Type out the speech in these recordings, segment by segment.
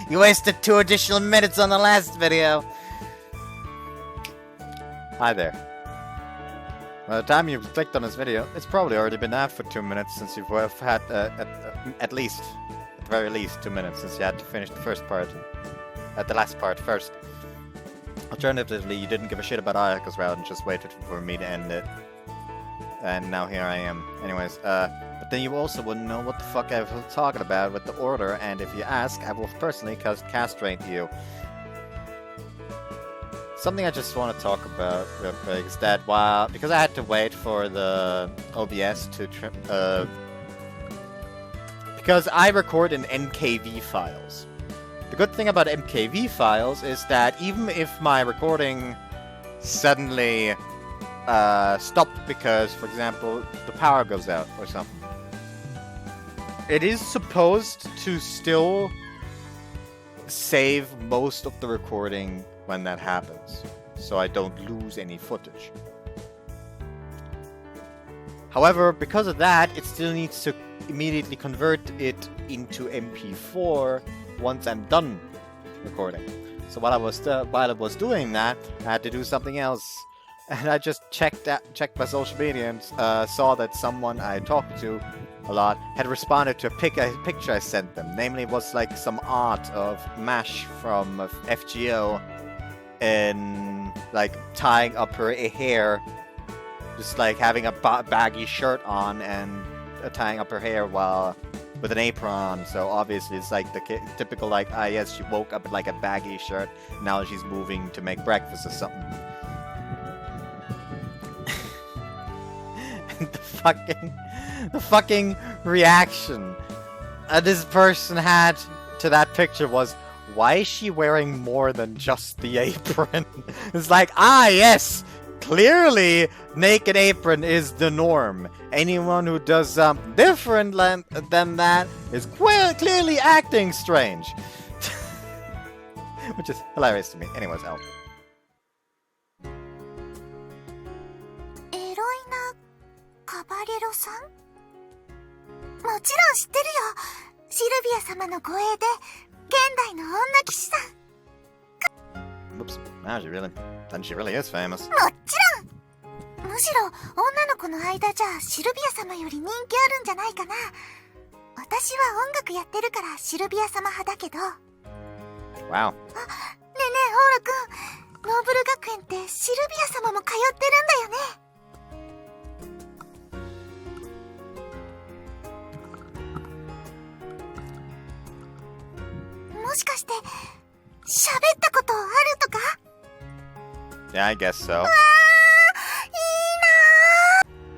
You wasted 2 additional minutes on the last video. Hi there. By the time you've clicked on this video, it's probably already been out for 2 minutes since you've had at the very least 2 minutes since you had to finish the first part. The last part first. Alternatively, you didn't give a shit about Ayaka's route and just waited for me to end it. And now here I am. Anyways, but then you also wouldn't know what the fuck I was talking about with the order, and if you ask, I will personally castrate you. Something I just want to talk about real quick is that because I had to wait for the OBS to because I record in NKV files. The good thing about MKV files is that even if my recording suddenly stopped because, for example, the power goes out or something, it is supposed to still save most of the recording when that happens, so I don't lose any footage. However, because of that, it still needs to immediately convert it into MP4 once I'm done recording. So while I was doing that, I had to do something else, and I just checked my social media and saw that someone I talked to a lot had responded to a picture I sent them. Namely, it was like some art of Mash from FGO in like tying up her hair, just like having a baggy shirt on and tying up her hair while with an apron on. So obviously it's like the typical like, yes, she woke up in like a baggy shirt, now she's moving to make breakfast or something. And the fucking reaction this person had to that picture was, why is she wearing more than just the apron? It's like, yes, clearly naked apron is the norm. Anyone who does something different than that is clearly acting strange. Which is hilarious to me. Anyways, Elle. カバレロさん？もちろん知ってるよ。シルビア様の護衛で現代の女騎士さん。Whoops. Now she really is famous. もちろん。むしろ女の子の間じゃシルビア様より人気あるんじゃないかな。私は音楽やってるからシルビア様派だけど。Wow. ねえねえ、オーラくん。ノーブル学園ってシルビア様も通ってるんだよね。もしかして喋ったことあるとか？ Yeah, I guess so. わー、いい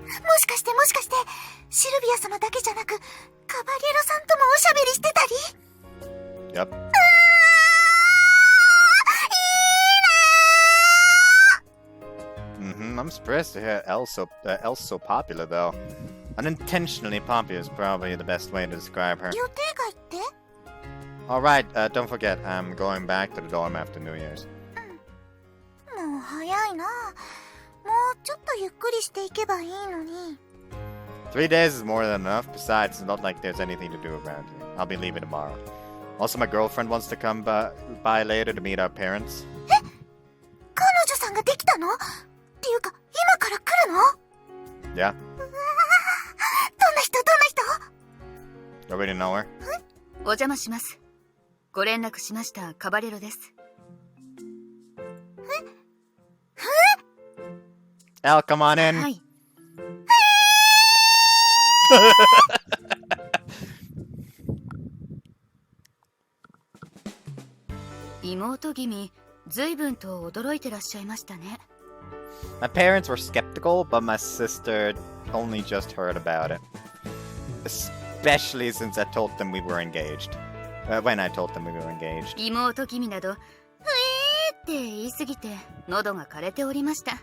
なー。もしかしてシルビア様だけじゃなくカバリエロさんともおしゃべりしてたり？ Yep. いいなー。I'm surprised to hear Elle's so popular though. Unintentionally popular is probably the best way to describe her. 予定外って？ Alright, don't forget, I'm going back to the dorm after New Year's. もう早いな。もうちょっとゆっくりしていけばいいのに。 3 days is more than enough. Besides, it's not like there's anything to do around here. I'll be leaving tomorrow. Also, my girlfriend wants to come by later to meet our parents. え？彼女さんができたの？っていうか、今から来るの？ Yeah. どんな人？ You already know her? お邪魔します。ご連絡しましたカバレロです。Elle, come on in. はい。妹君、随分と驚いてらっしゃいましたね。My parents were skeptical, but my sister only just heard about it. Especially since I told them we were engaged. When I told them we were engaged. 妹君など、ふえーって言いすぎて喉が枯れておりました。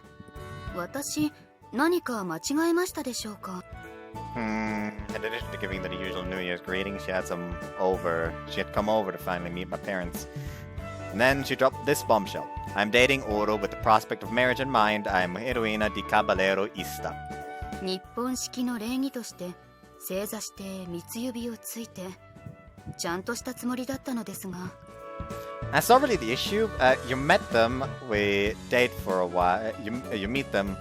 私、何か間違えましたでしょうか？ In addition to giving the usual New Year's greetings, she had come over to finally meet my parents. And then she dropped this bombshell. I'm dating Oro with the prospect of marriage in mind. I'm heroina di caballero ista. 日本式の礼儀として正座して三つ指をついてちゃんとしたつもりだったのですが。 That's not really the issue. You met them, we date for a while. You meet them,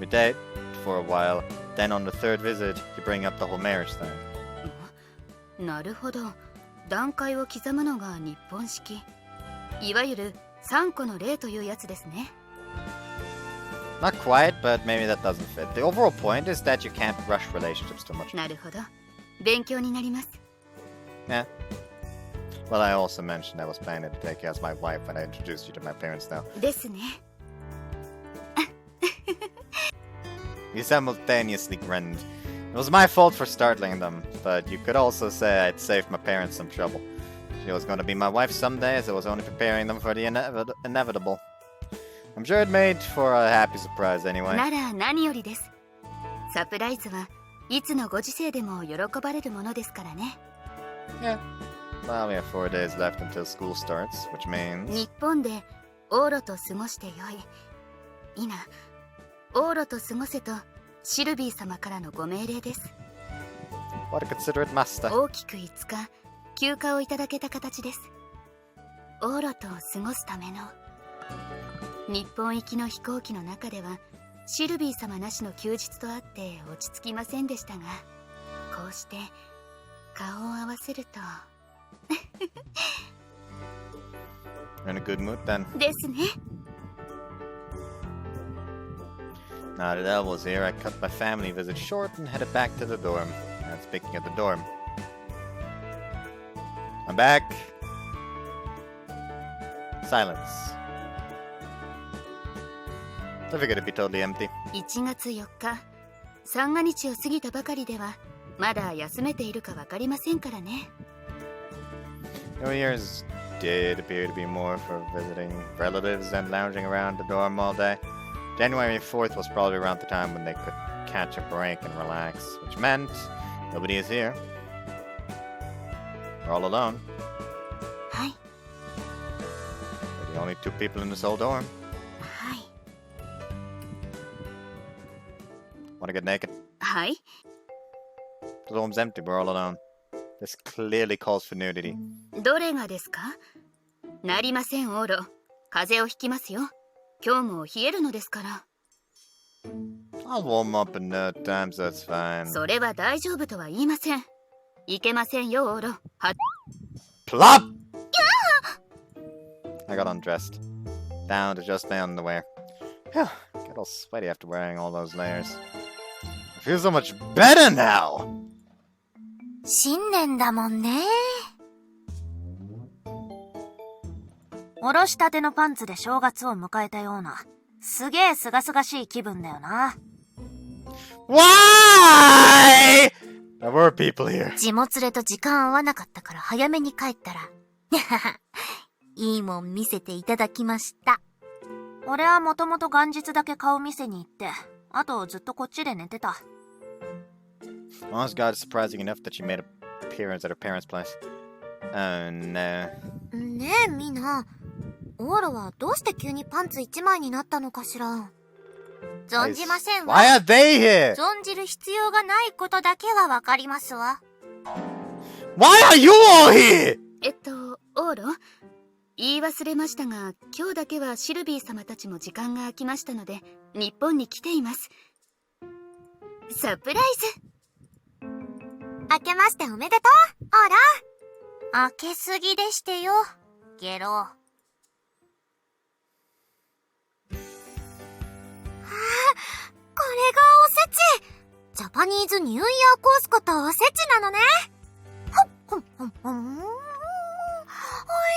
we date for a while. Then on the third visit, you bring up the whole marriage thing. なるほど。段階を刻むのが日本式。いわゆる3個の例というやつですね。Not quite, but maybe that doesn't fit. The overall point is that you can't rush relationships too much. なるほど。勉強になります。Yeah. Well, I also mentioned I was planning to take you as my wife when I introduced you to my parents now. ですね。You simultaneously grinned. It was my fault for startling them, but you could also say I'd saved my parents some trouble. She was going to be my wife someday, as I was only preparing them for the inevitable. I'm sure it made for a happy surprise anyway. なら何よりです。サプライズはいつのご時世でも喜ばれるものですからね。Yeah. Well, we have 4 days left until school starts, which means... 日本でオーロと過ごしてよい。いな、オーロと過ごせとシルビー様からのご命令です。 What a considerate master. 大きく5日休暇をいただけた形です。オーロと過ごすための。日本行きの飛行機の中ではシルビー様なしの休日とあって落ち着きませんでしたが、こうして顔を合わせるとYou're in a good mood then. ですね。 Now that Elle was here, I cut my family visit short and headed back to the dorm. And speaking of the dorm, I'm back. Silence. I figured it'd be totally empty. 1月4日、三が日を過ぎたばかりではまだ休めているかわかりませんからね。New Year's did appear to be more for visiting relatives and lounging around the dorm all day. January 4th was probably around the time when they could catch a break and relax, which meant nobody is here. We're all alone. はい。 We're the only 2 people in this whole dorm. はい。 Want to get naked? はい。 The dorm's empty, we're all alone. This clearly calls for nudity. どれがですか？なりません、オーロ。風邪をひきますよ。今日も冷えるのですから。I'll warm up in no time, so that's fine. それは大丈夫とは言いません。いけませんよ、オーロ。は、 Plop! I got undressed. Down to just my underwear. Phew, get all sweaty after wearing all those layers. I feel so much better now! 新年だもんね。おろしたてのパンツで正月を迎えたような、すげえすがすがしい気分だよな。Why? There were people here. 地元連れと時間合わなかったから早めに帰ったら。いいもん見せていただきました。俺はもともと元日だけ顔見せに行って、あとずっとこっちで寝てた。Honest God, it's surprising enough that she made an appearance at her parents' place. Oh no. ねえみんな、オーロはどうして急にパンツ一枚になったのかしら。存じませんわ。Why are they here? 存じる必要がないことだけはわかりますわ。Why are you all here? オーロ、言い忘れましたが、今日だけはシルビー様たちも時間が空きましたので、日本に来ています。サプライズ。明けましておめでとう、オーラ。明けすぎでしてよ、ゲロ。はあ、これがおせち。ジャパニーズニューイヤーコースことおせちなのね。ほっほんほんほん。おい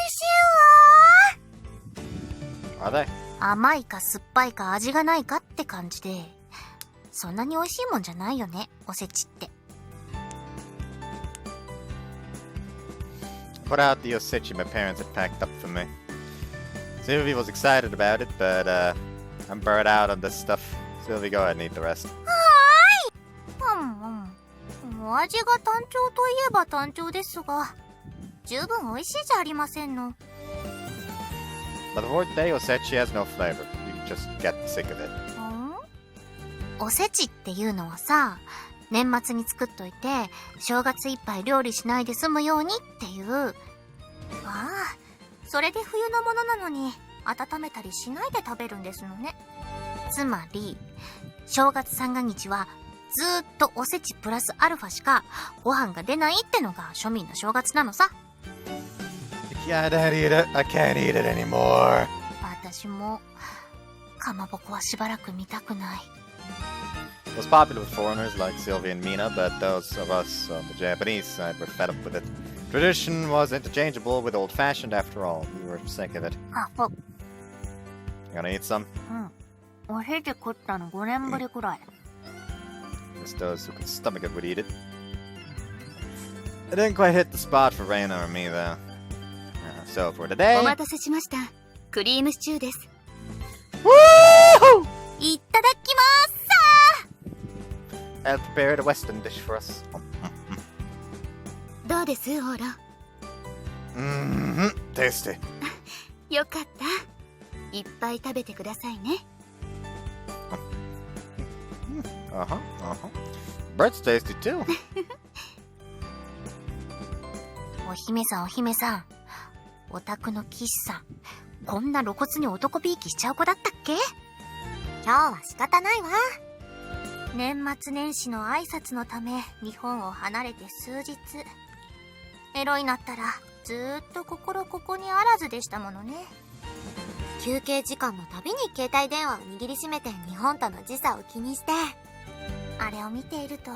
しいわ。Are they? 甘いか酸っぱいか味がないかって感じで、そんなに美味しいもんじゃないよね、おせちって。Put out the osechi my parents had packed up for me. Sylvie was excited about it, but I'm burnt out on this stuff. Sylvie, go ahead and eat the rest. お味が単調といえば単調ですが、十分美味しいじゃありませんの。But the fourth day, osechi has no flavor. You can just get sick of it. おせちっていうのはさ、年末に作っといて、正月いっぱい料理しないで済むようにっていう。ああ、それで冬のものなのに、温めたりしないで食べるんですのね。つまり、正月三が日は、ずーっとおせちプラスアルファしか、ご飯が出ないってのが庶民の正月なのさ。I can't eat it. I can't eat it anymore. 私も、かまぼこはしばらく見たくない。It was popular with foreigners like Sylvia and Mina, but those of us on the Japanese side were fed up with it. Tradition was interchangeable with old-fashioned after all. We were sick of it. You gonna eat some? おへで食ったの5年ぶりくらい。Just those who could stomach it would eat it. It didn't quite hit the spot for Reina or me, though. So for today... お待たせしました。クリームシチューです。Woo! いただきまーす。 Elle prepared a Western dish for us. どうですオーラ。Tasty. よかった。いっぱい食べてくださいね。Bread's tasty too. お姫さんお姫さん。お宅の騎士さん。こんな露骨に男びいきしちゃう子だったっけ？今日は仕方ないわ。年末年始の挨拶のため日本を離れて数日。エロになったらずーっと心ここにあらずでしたものね。休憩時間のたびに携帯電話を握りしめて日本との時差を気にして。あれを見ていると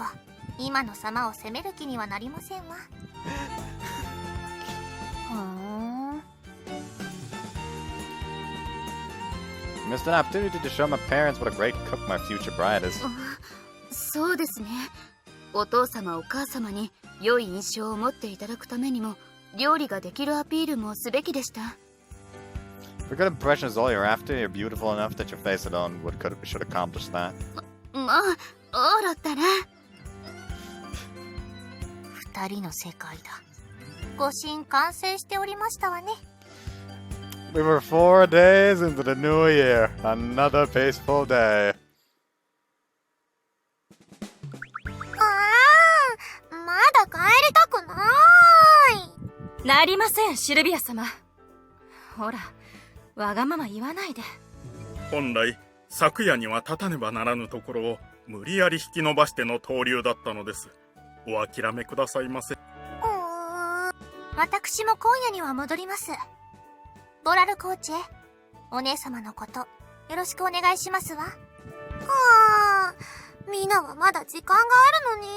今の様を責める気にはなりませんわ。Missed an opportunity to show my parents what a great cook my future bride is. そうですね。お父様お母様に良い印象を持っていただくためにも料理ができるアピールもすべきでした。If a good impression is all you're after, you're beautiful enough that your face alone should accomplish that. まあ、オーラったら。二人の世界だ。ご神完成しておりましたわね。We were 4 days into the new year. Another peaceful day. まだ帰りたくない。なりません、シルビア様。ほら、わがまま言わないで。本来、昨夜には立たねばならぬところを無理やり引き延ばしての投留だったのです。お諦めくださいませ。私も今夜には戻ります。ボラルコーチへ、お姉様のことよろしくお願いしますわ。みんなはまだ時間があるのに。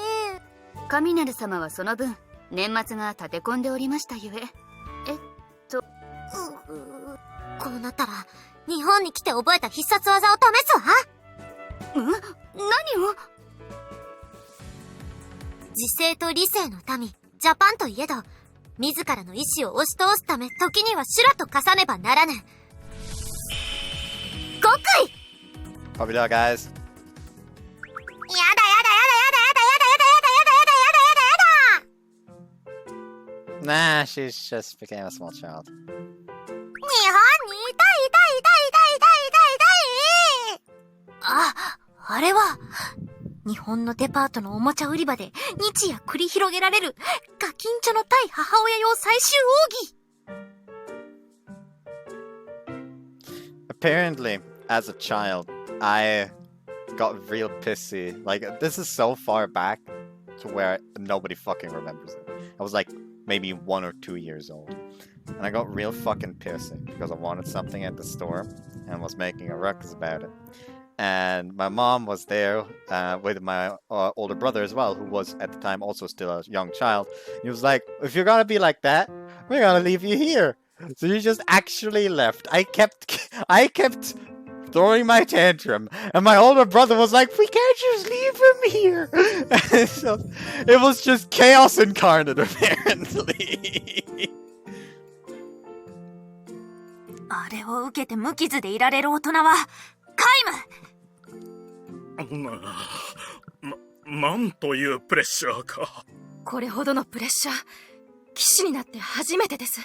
神なる様はその分年末が立て込んでおりましたゆえ。こうなったら日本に来て覚えた必殺技を試すわ。何を？時勢と理性の民ジャパンといえど、自らの意志を押し通すため時には修羅と化さねばならぬ。極意。 Hope you know, guys. やだやだやだやだやだやだやだやだやだやだやだやだやだ。 Nah, she just became a small child. 日本にいたいたいたいたいたいたいたいたい。あれは日本のデパートのおもちゃ売り場で日夜繰り広げられるガキンチョの対母親用最終奥義。 Apparently, as a child, I got real pissy. Like, this is so far back to where nobody fucking remembers it. I was like maybe 1 or 2 years old. And I got real fucking pissy because I wanted something at the store and was making a ruckus about it. And my mom was there with my older brother as well, who was at the time also still a young child. He was like, if you're gonna be like that, we're gonna leave you here. So you just actually left. I kept throwing my tantrum, and my older brother was like, we can't just leave him here. So it was just chaos incarnate, apparently. あれを受けて無傷でいられる大人は皆無。なんというプレッシャーか。これほどのプレッシャー、騎士になって初めてです。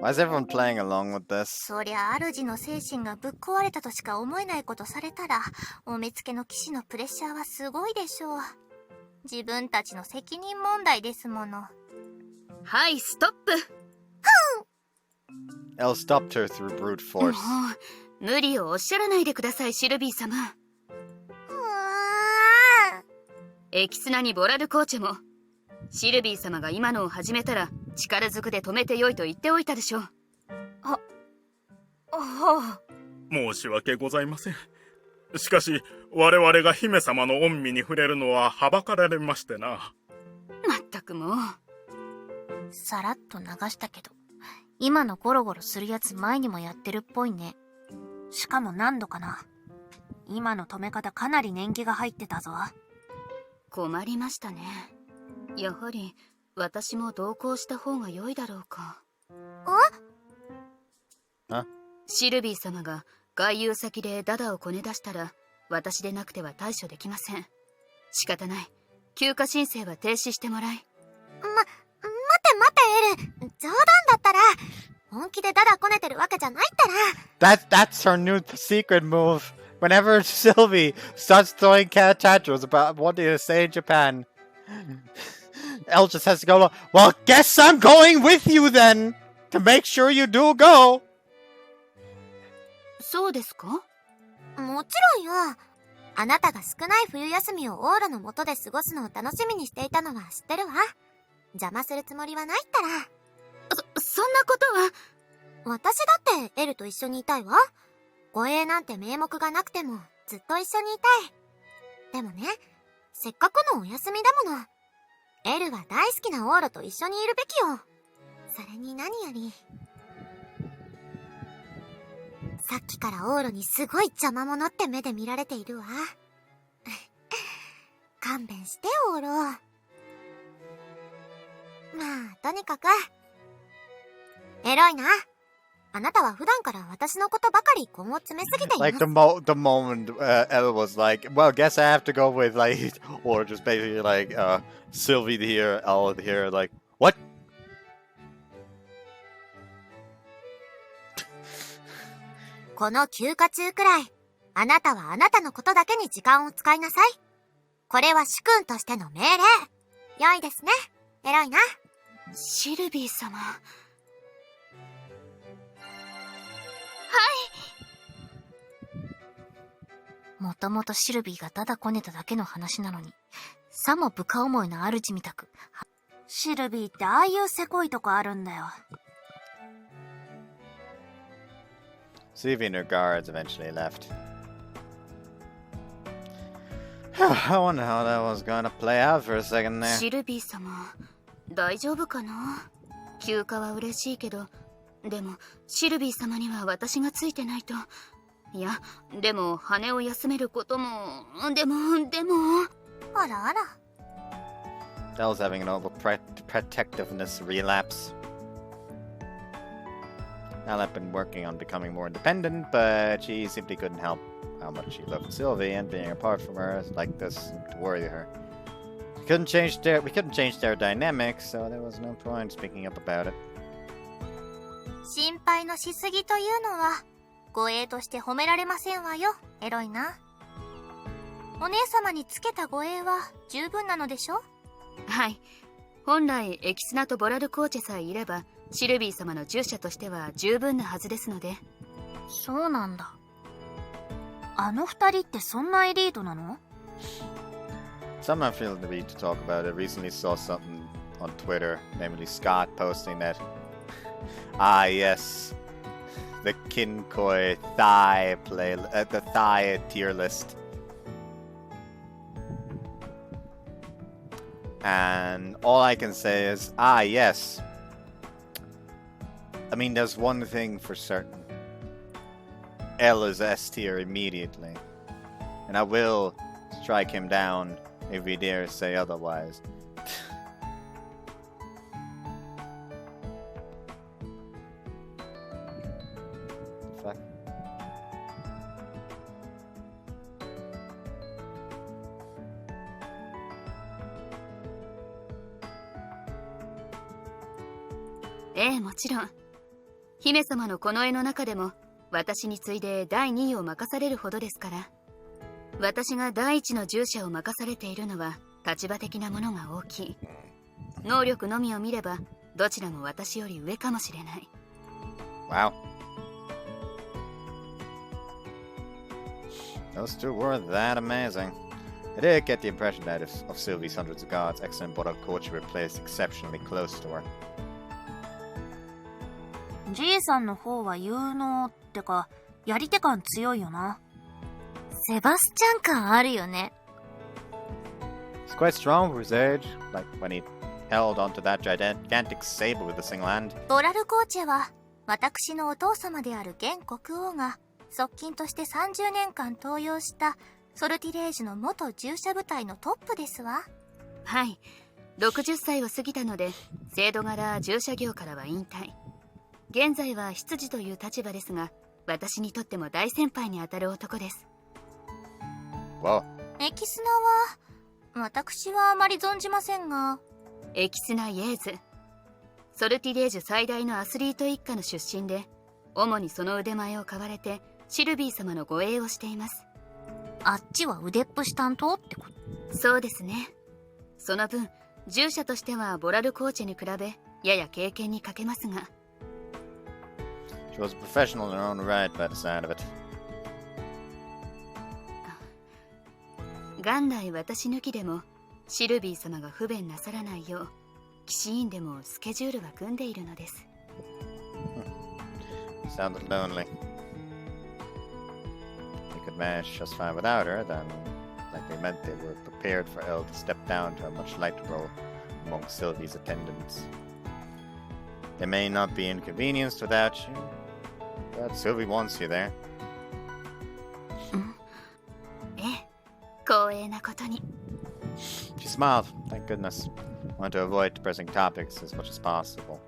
Why is everyone playing along with this? そりゃ主の精神がぶっ壊れたとしか思えないことされたら、お目付けの騎士のプレッシャーはすごいでしょう。自分たちの責任問題ですもの。はい、ストップ。Elle stopped her through brute force. もう無理をおっしゃらないでください、シルビー様。エキスナにボラルコーチェも、シルビー様が今のを始めたら力ずくで止めてよいと言っておいたでしょう。はあ。申し訳ございません。しかし、我々が姫様の恩義に触れるのははばかられましてな。まったくもう。さらっと流したけど、今のゴロゴロするやつ前にもやってるっぽいね。しかも何度かな。今の止め方かなり年季が入ってたぞ。困りましたね。やはり私も同行した方が良いだろうか。シルビー様が外遊先でダダをこね出したら私でなくては対処できません。仕方ない。休暇申請は停止してもらい。待てエル。冗談だったら、本気でダダこねてるわけじゃないったら。That's her new secret move. Whenever Sylvie starts throwing tantrums about wanting to stay in Japan, Elle just has to go, well, guess I'm going with you then, to make sure you do go. そうですか？もちろんよ。あなたが少ない冬休みをオーラの下で過ごすのを楽しみにしていたのは知ってるわ。邪魔するつもりはないったら。そんなことは。私だってエルと一緒にいたいわ。護衛なんて名目がなくてもずっと一緒にいたい。でもね、せっかくのお休みだもの。エルは大好きなオーラと一緒にいるべきよ。それに何より。さっきからオーラにすごい邪魔者って目で見られているわ。勘弁してよ、オーラ。まあ、とにかく。エロいな。あなたは普段から私のことばかり根を詰めすぎています。Like the moment Elle was like, well, guess I have to go with like, or just basically like Sylvie here, Elle here, like, what? この休暇中くらい、あなたはあなたのことだけに時間を使いなさい。これは主君としての命令。良いですね。エロいな。シルビー様。もともとシルビーがダダこねただけの話なのに、さも部下思いの主みたく。シルビーってああいうせこいとこあるんだよ。Sylvie and her guards eventually left. I wonder how that was gonna play out for a second there. シルビー様、大丈夫かな？休暇は嬉しいけど、でもシルビー様には私がついてないと。いや、でも羽を休めることも、でも。あらあら。Elle's having an overprotectiveness relapse. Elle had been working on becoming more independent, but she simply couldn't help how much she loved Sylvie, and being apart from her like this seemed to worry her. We couldn't change their dynamics, so there was no point speaking up about it. 心配のしすぎというのは、護衛として褒められませんわよ、エロいな。お姉様につけた護衛は十分なのでしょ？はい。本来エキスナとボラルコーチェさえいれば、シルビー様の従者としては十分なはずですので。そうなんだ。あの二人ってそんなエリートなの？ Someone feel the need to talk about it. Recently saw something on Twitter, namely Scott posting that, yes, the Kinkoi thigh the thigh tier list. And all I can say is, yes. I mean, there's one thing for certain. Elle is S tier immediately. And I will strike him down if he dares say otherwise. Fuck. ええ、もちろん。姫様のこの絵の中でも、私に次いで第2位を任されるほどですから。私が第一の従者を任されているのは、立場的なものが大きい。能力のみを見ればどちらも私より上かもしれない。 Wow. Those two were that amazing. I did get the impression that of Sylvie's hundreds of gods, excellent Boral coach were placed exceptionally close to her. じいさんの方は有能ってか、やり手感強いよな。セバスチャン感あるよね。He's quite strong for his age, like when he held onto that gigantic saber with a single hand. ボラルコーチェは、私のお父様である現国王が、側近として30年間登用したソルティレージの元従者部隊のトップですわ。はい、60歳を過ぎたので制度柄従者業からは引退。現在は執事という立場ですが、私にとっても大先輩にあたる男です。 Whoa. エキスナは、私はあまり存じませんが。エキスナ・イエーズ、ソルティレージュ最大のアスリート一家の出身で、主にその腕前を買われてシルビー様の護衛をしています。あっちは腕っぷし担当ってこと？そうですね。その分従者としてはボラルコーチェに比べやや経験に欠けますが。 She was a professional in her own right by the sound of it. 元来私抜きでもシルビー様が不便なさらないよう騎士院でもスケジュールは組んでいるのです。 Sounded lonely. They could manage just fine without her, then likely meant they were prepared for Elle to step down to a much lighter role among Sylvie's attendants. They may not be inconvenienced without you, but Sylvie wants you there. ええ、光栄なことに。 She smiled, thank goodness. Wanted to avoid depressing topics as much as possible.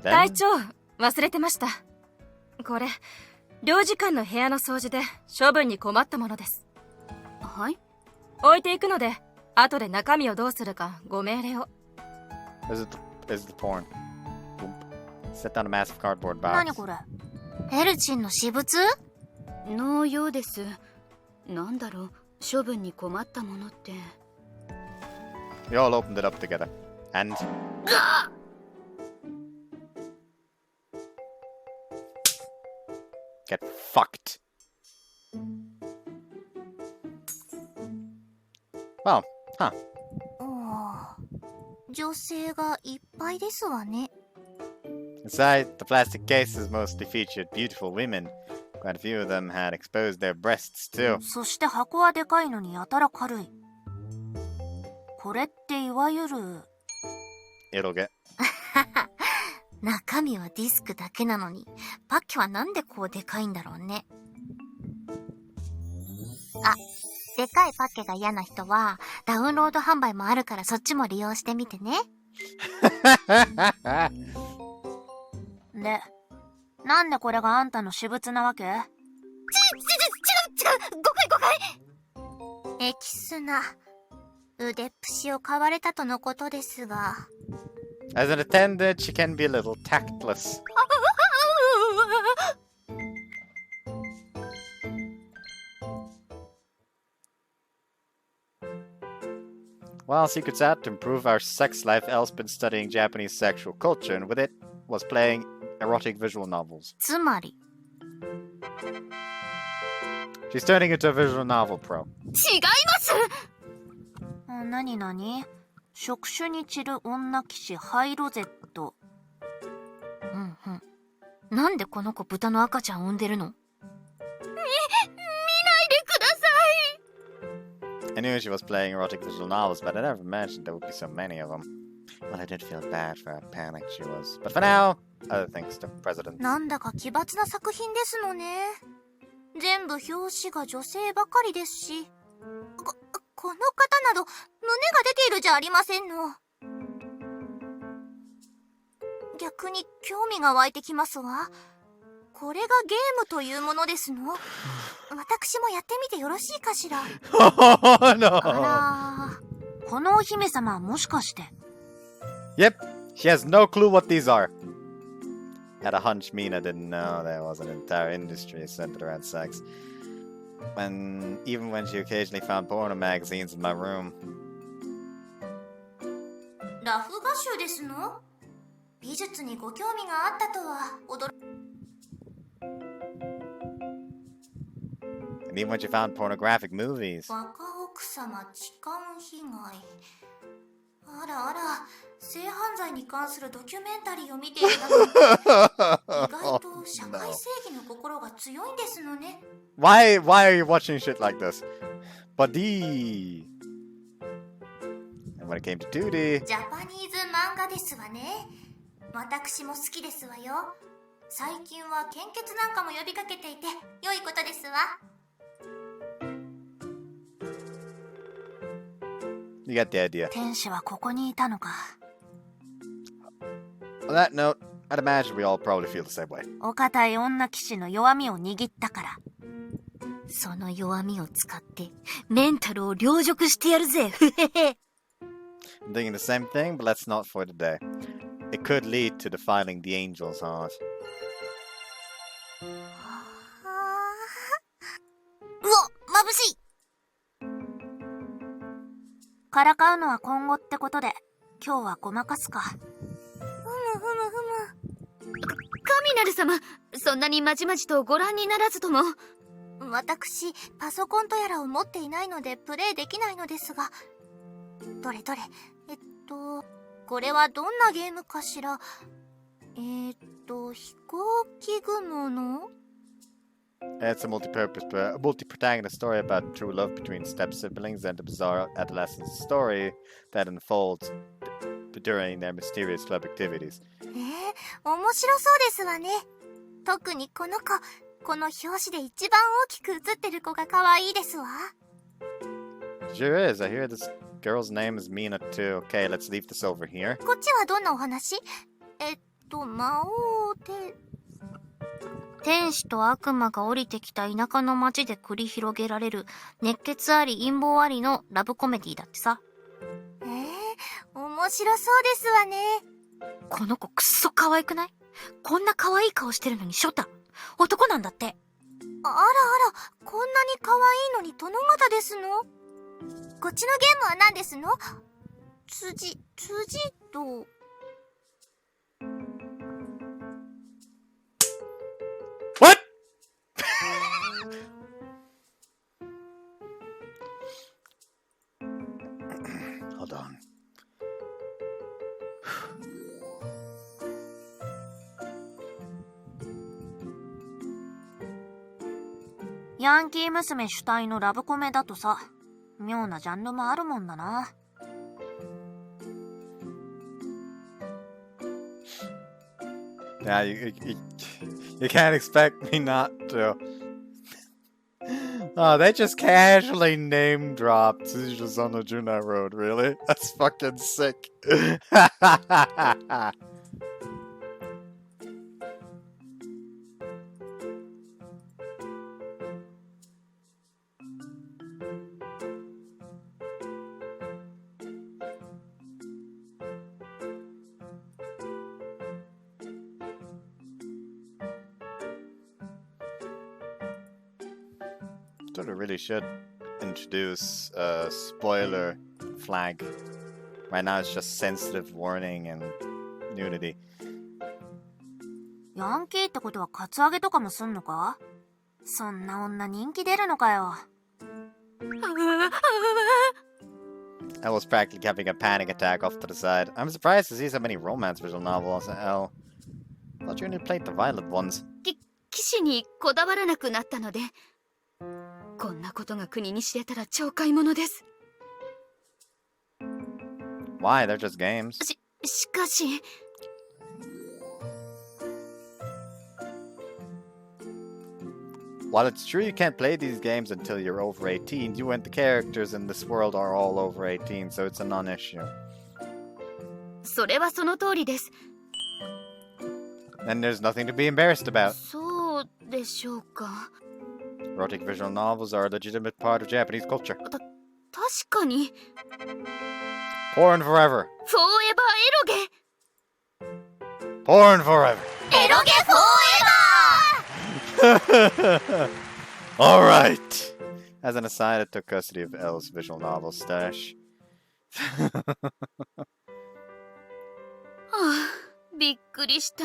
隊 Then, 長、忘れてました。これ、領事館の部屋の掃除で処分に困ったものです。はい。置いていくので、後で中身をどうするかご命令を。is the porn. Boom. Set down a massive cardboard box. 何これ？エルチンの私物？のようです。なんだろう、処分に困ったものって。 We all opened it up together. And... Get fucked. Well, huh. 女性がいっぱいですわね。 Inside, the plastic cases mostly featured beautiful women. Quite a few of them had exposed their breasts too. そして箱はでかいのにやたら軽い。これっていわゆる It'll get... 中身はディスクだけなのに、パッケはなんでこうでかいんだろうね。あ、でかいパッケが嫌な人は、ダウンロード販売もあるからそっちも利用してみてね。で、なんでこれがあんたの私物なわけ？違う誤解エキスナ、腕っぷしを買われたとのことですが。As an attendant, she can be a little tactless. While secrets out to improve our sex life, Elle's been studying Japanese sexual culture, and with it was playing erotic visual novels. つまり She's turning into a visual novel pro. 違います。なになに？触手に散る女騎士ハイロゼット。うんうん。なんでこの子豚の赤ちゃん産んでるの？見ないでください。 I knew she was playing erotic visual novels, but I never imagined there would be so many of them. Well, I did feel bad for how panicked she was. But for now, other things to President. なんだか奇抜な作品ですのね。全部表紙が女性ばかりですし。この方など胸が出ているじゃありませんの。逆に興味が湧いてきますわ。これがゲームというものですの。私もやってみてよろしいかしら。Oh no! あら、このお姫様はもしかして。Yep, she has no clue what these are. Had a hunch Mina didn't know there was an entire industry centered around sex. even when she occasionally found porno magazines in my room. ラフ画集ですの？美術にご興味があったとは驚。 And even when she found pornographic movies. 若奥様痴漢被害。あらあら、性犯罪に関するドキュメンタリーを見ていたの。意外と社会正義の心が強いんですのね。Why are you watching shit like this? Buddy. And when it came to duty. ジャパニーズ漫画ですわね。私も好きですわよ。最近は献血なんかも呼びかけていて良いことですわ。You got the idea. 天使はここにいたのか。On that note, I'd imagine we all probably feel the same way. お堅い女騎士の弱みを握ったから。その弱みを使ってメンタルを凌辱してやるぜ。ふへへ。 I'm thinking the same thing, but let's not for today. It could lead to defiling the angel's heart. うわ、眩しい。からかうのは今後ってことで、今日はごまかすか。神なる様、そんなにまじまじとご覧にならずとも。私、パソコンとやらを持っていないのでプレイできないのですが。どれどれ、これはどんなゲームかしら。飛行機雲の It's a multi-protagonist story about true love between step-siblings and a bizarre adolescent story that unfolds during their mysterious club activities. 面白そうですわね。特にこの子、この表紙で一番大きく写ってる子が可愛いですわ。Sure is. I hear this girl's name is Mina too. Okay, let's leave this over here. こっちはどんなお話？魔王で。天使と悪魔が降りてきた田舎の町で繰り広げられる熱血あり陰謀ありのラブコメディだってさ。面白そうですわね。この子くっそ可愛くない？こんな可愛い顔してるのにショタ。男なんだって。あらあら、こんなに可愛いのに殿方ですの？こっちのゲームは何ですの？辻と。What? Hold on. ヤンキー娘主体のラブコメだとさ、妙なジャンルもあるもんだな。Yeah, you can't expect me not to. Oh, they just casually name dropped Tsuji's on the Reina-Route, really? That's fucking sick. Sort of really should introduce a spoiler flag. Right now it's just sensitive warning and nudity. ヤンキーってことはカツアゲとかもすんのか？そんな女人気出るのかよ。Elle was practically having a panic attack off to the side. I'm surprised to see so many romance visual novels in Elle. Thought you only played the violent ones. 騎士にこだわらなくなったので。こんなことが国に知れたら超買い物です。Why? They're just games. しかし。While it's true you can't play these games until you're over 18, you and the characters in this world are all over 18, so it's a non-issue. それはその通りです。And there's nothing to be embarrassed about. そうでしょうか。Erotic visual novels are a legitimate part of Japanese culture. 確かに。Porn forever. Forever エロゲ。Porn forever. エロゲフォーエバー Alright! As an aside, I took custody of Elle's visual novel stash. びっくりした。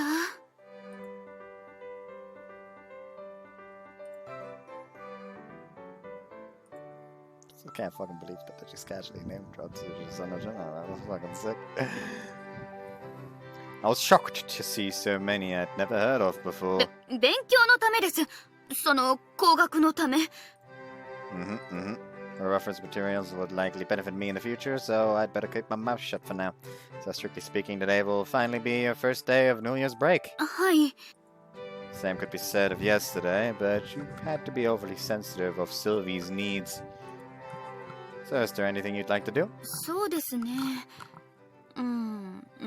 I can't fucking believe that they just casually name dropped Susan That was fucking sick. I was shocked to see so many I'd never heard of before. 勉強のためです。その工学のため。The reference materials would likely benefit me in the future, so I'd better keep my mouth shut for now. So strictly speaking, today will finally be your first day of New Year's break. はい。 Same could be said of yesterday, but you had to be overly sensitive of Sylvie's needs. So is there anything you'd like to do? そうですね。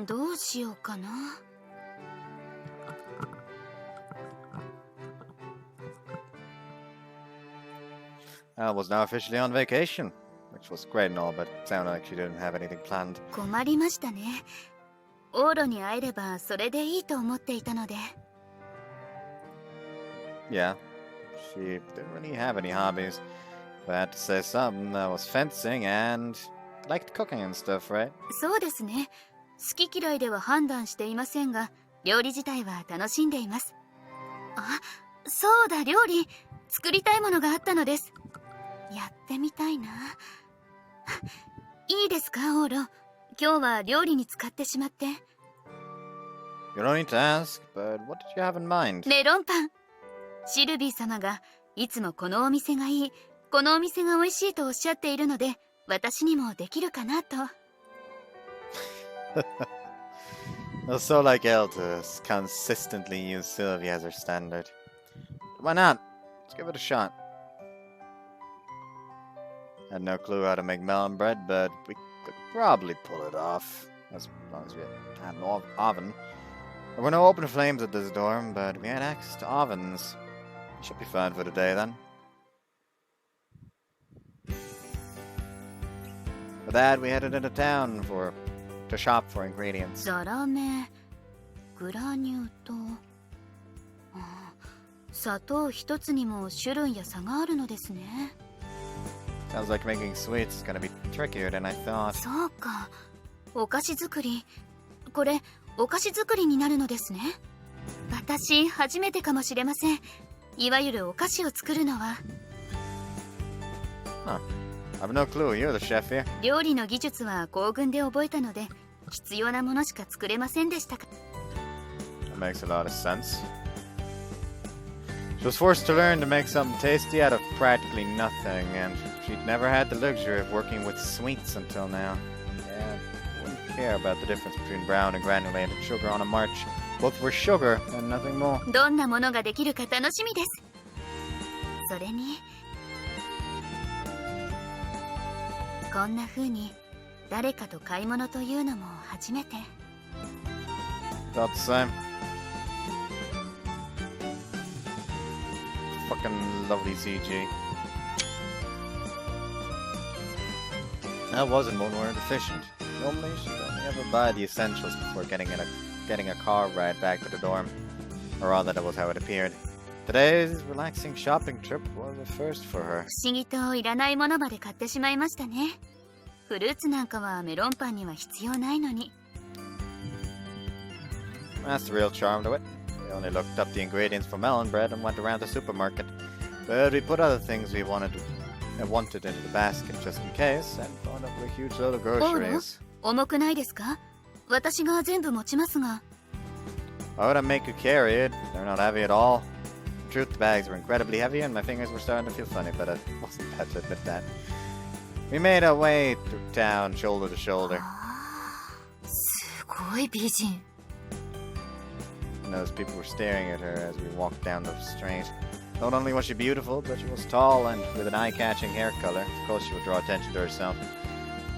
どうしようかな。Elle was now officially on vacation, which was great and all, but it sounded like she didn't have anything planned. 困りましたね。オーロに会えればそれでいいと思っていたので。Yeah, she didn't really have any hobbies. If I had to say something, that was fencing and liked cooking and stuff, right? そうですね。好き嫌いでは判断していませんが、料理自体は楽しんでいます。あ、そうだ、料理。作りたいものがあったのです。やってみたいな。いいですか、オーロ。今日は料理に使ってしまって。You don't need to ask, but what did you have in mind? メロンパン。シルビー様がいつもこのお店がいい、このお店が美味しいとおっしゃっているので、私にもできるかなと。It was so like Elle to consistently use Sylvie as her standard. Why not? Let's give it a shot. Had no clue how to make melon bread, but we could probably pull it off. As long as we had an oven. There were no open flames at this dorm, but we had access to ovens. Should be fine for the day then. For that, we headed into town to shop for ingredients. ザラメ、グラニュー糖。砂糖一つにも種類や差があるのですね。Sounds like making sweets is gonna be trickier than I thought. そうか。お菓子作り。これ、お菓子作りになるのですね。私、初めてかもしれません。いわゆるお菓子を作るのは。I have no clue. You're the chef here. 料理の技術は行軍で覚えたので、必要なものしか作れませんでしたか。That makes a lot of sense. She was forced to learn to make something tasty out of practically nothing, and she'd never had the luxury of working with sweets until now. Yeah, wouldn't care about the difference between brown and granulated sugar on a march. Both were sugar and nothing more. どんなものができるか楽しみです。それに、こんな風に誰かと買い物というのも初めて。About the same. Fucking lovely CG. That wasn't one word efficient. Normally, she'd only ever buy the essentials before getting a car ride back to the dorm. Or rather, that was how it appeared. Today's relaxing shopping trip was a first for her. 不思議といらないものまで買ってしまいましたね。フルーツなんかはメロンパンには必要ないのに。That's the real charm to it. We only looked up the ingredients for melon bread and went around the supermarket. But we put other things we wanted into the basket just in case, and found up a huge load of groceries. 重くないですか？私が全部持ちますが。Why would I make you carry it? They're not heavy at all. In truth, the bags were incredibly heavy and my fingers were starting to feel funny, but it wasn't bad to admit that. We made our way through town, shoulder to shoulder. すごい美人。And those people were staring at her as we walked down the street. Not only was she beautiful, but she was tall and with an eye-catching hair color. Of course, she would draw attention to herself.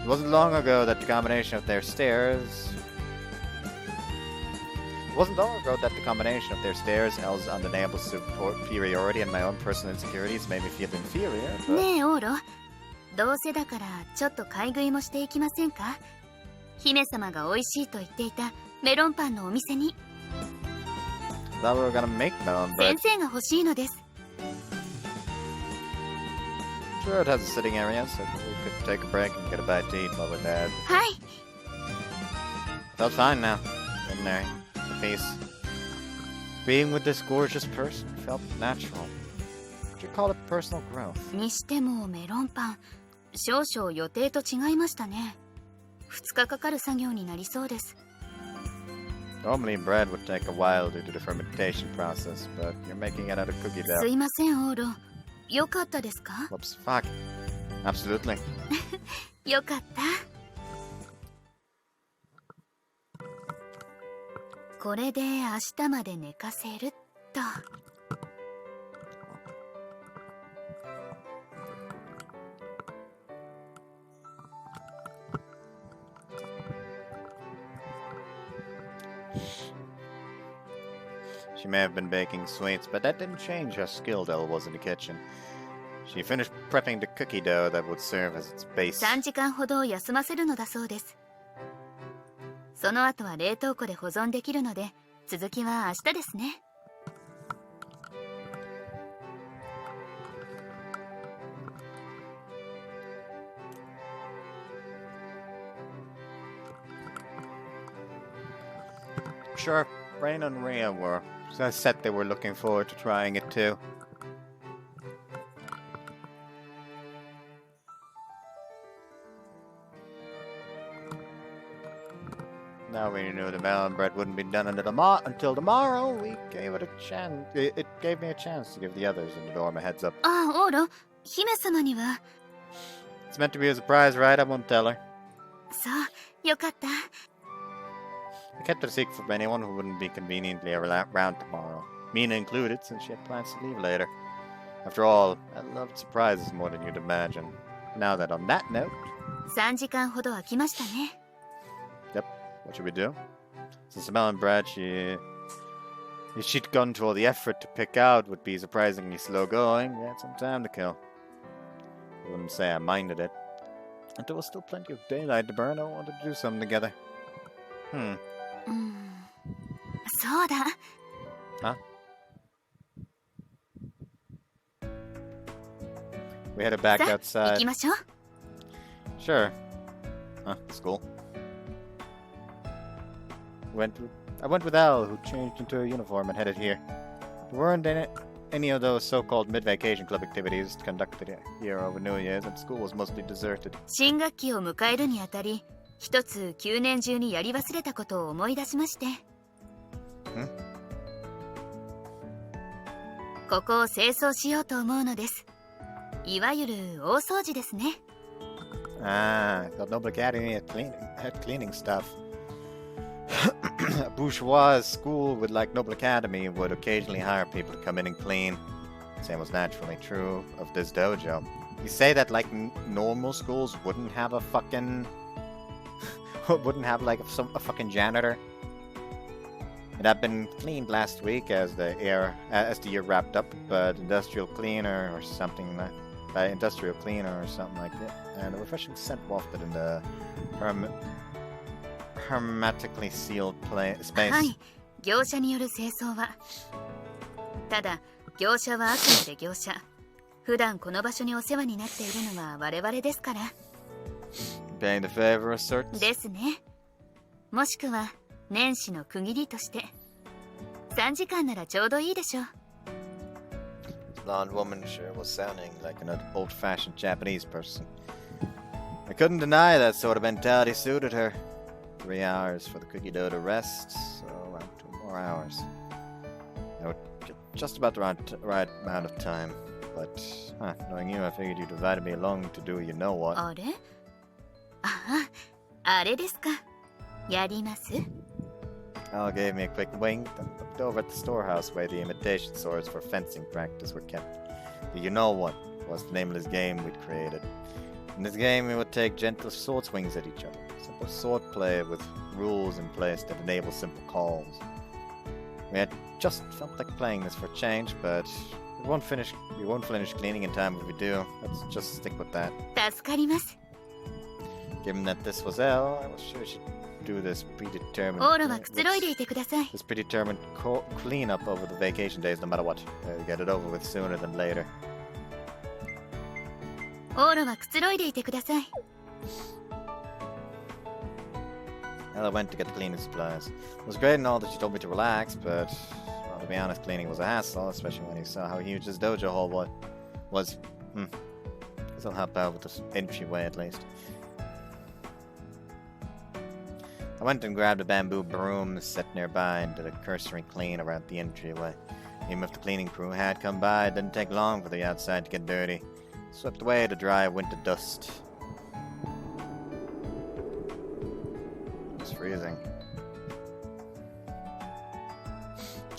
It wasn't long ago that the combination of their stares, Elle's undeniable superiority, and my own personal insecurities made me feel inferior. But... ねえ、オーロ。どうせだからちょっと買い食いもしていきませんか？姫様が美味しいと言っていたメロンパンのお店に。Thought we were gonna make melon bread. 先生が欲しいのです。Sure, it has a sitting area, so we could take a break and get a bite to eat while we're there. はい。 Felt fine now. In there, at peace. Being with this gorgeous person felt natural. Would you call it personal growth? にしてもメロンパン、少々予定と違いましたね。2日かかる作業になりそうです。 Normally bread would take a while due to the fermentation process, but you're making it out of cookie dough. すいません、オーロ。よかったですか？ Whoops, fuck. Absolutely. よかった。これで明日まで寝かせるっと。She may have been baking sweets, but that didn't change how skilled Elle was in the kitchen. She finished prepping the cookie dough that would serve as its base. 3時間ほど休ませるのだそうです。その後は冷凍庫で保存できるので、続きは明日ですね。Sure, Reine and Rhea were. So I said they were looking forward to trying it too. Now we knew the melon bread wouldn't be done until tomorrow. We gave it a chance. It gave me a chance to give the others in the dorm a heads up. ああ、オーロ、姫様には。 It's meant to be a surprise, right? I won't tell her. そう、よかった。 I kept it a secret from anyone who wouldn't be conveniently around tomorrow. Mina included, since she had plans to leave later. After all, I loved surprises more than you'd imagine. Now that on that note... 3時間ほど空きましたね。 Yep. What should we do? Since the melon bread she'd gone to all the effort to pick out would be surprisingly slow going, we had some time to kill. I wouldn't say I minded it. And there was still plenty of daylight to burn. I wanted to do something together. そうだ。 Huh? We headed back さあ、行 outside. きましょう。 Sure. Huh, school. I went with Elle, who changed into a uniform and headed here. There weren't any of those so-called mid-vacation club activities conducted here over New Year's, and school was mostly deserted. 新学期を迎えるにあたり、一つ9年中にやり忘れたことを思い出しまして。ここを清掃しようと思うのです。いわゆる大掃除ですね。Ah, I thought Noble Academy had cleaning stuff. A bourgeois school with like Noble Academy would occasionally hire people to come in and clean. Same was naturally true of this dojo. You say that like normal schools wouldn't have a fucking... wouldn't have like a fucking janitor? It had been cleaned last week as the year wrapped up, but industrial cleaner or something like that, and a refreshing scent wafted in the hermetically sealed space. はい、業者による清掃は。ただ、業者はあくまで業者。普段この場所にお世話になっているのは我々ですから。Paying the favor of sorts? ですね。もしくは年始の区切りとして3時間ならちょうどいいでしょう。 The blonde woman sure was sounding like an old-fashioned Japanese person. I couldn't deny that sort of mentality suited her. 3 hours for the cookie dough to rest, so around 2 more hours. Just about the right amount of time. But, knowing you, I figured you'd invited me along to do you know what. あれ？あれですか。やります？ Elle gave me a quick wink and looked over at the storehouse where the imitation swords for fencing practice were kept. The You Know What was the name of this game we'd created. In this game, we would take gentle sword swings at each other. Simple sword play with rules in place that enable simple calls. We had just felt like playing this for a change, but we won't finish cleaning in time if we do. Let's just stick with that. 助かります。 Given that this was Elle, I was sure she'd do this predetermined... オーロはくつろいでいてください。 This predetermined cleanup over the vacation days, no matter what. Get it over with sooner than later. オーロはくつろいでいてください。 Ella went to get the cleaning supplies. It was great and all that she told me to relax, but, well, to be honest, cleaning was a hassle, especially when you saw how huge this dojo hall was. Guess I'll help out with this entryway at least. I went and grabbed a bamboo broom set nearby and did a cursory clean around the entryway. Even if the cleaning crew had come by, it didn't take long for the outside to get dirty. Swept away the dry winter dust. It's freezing.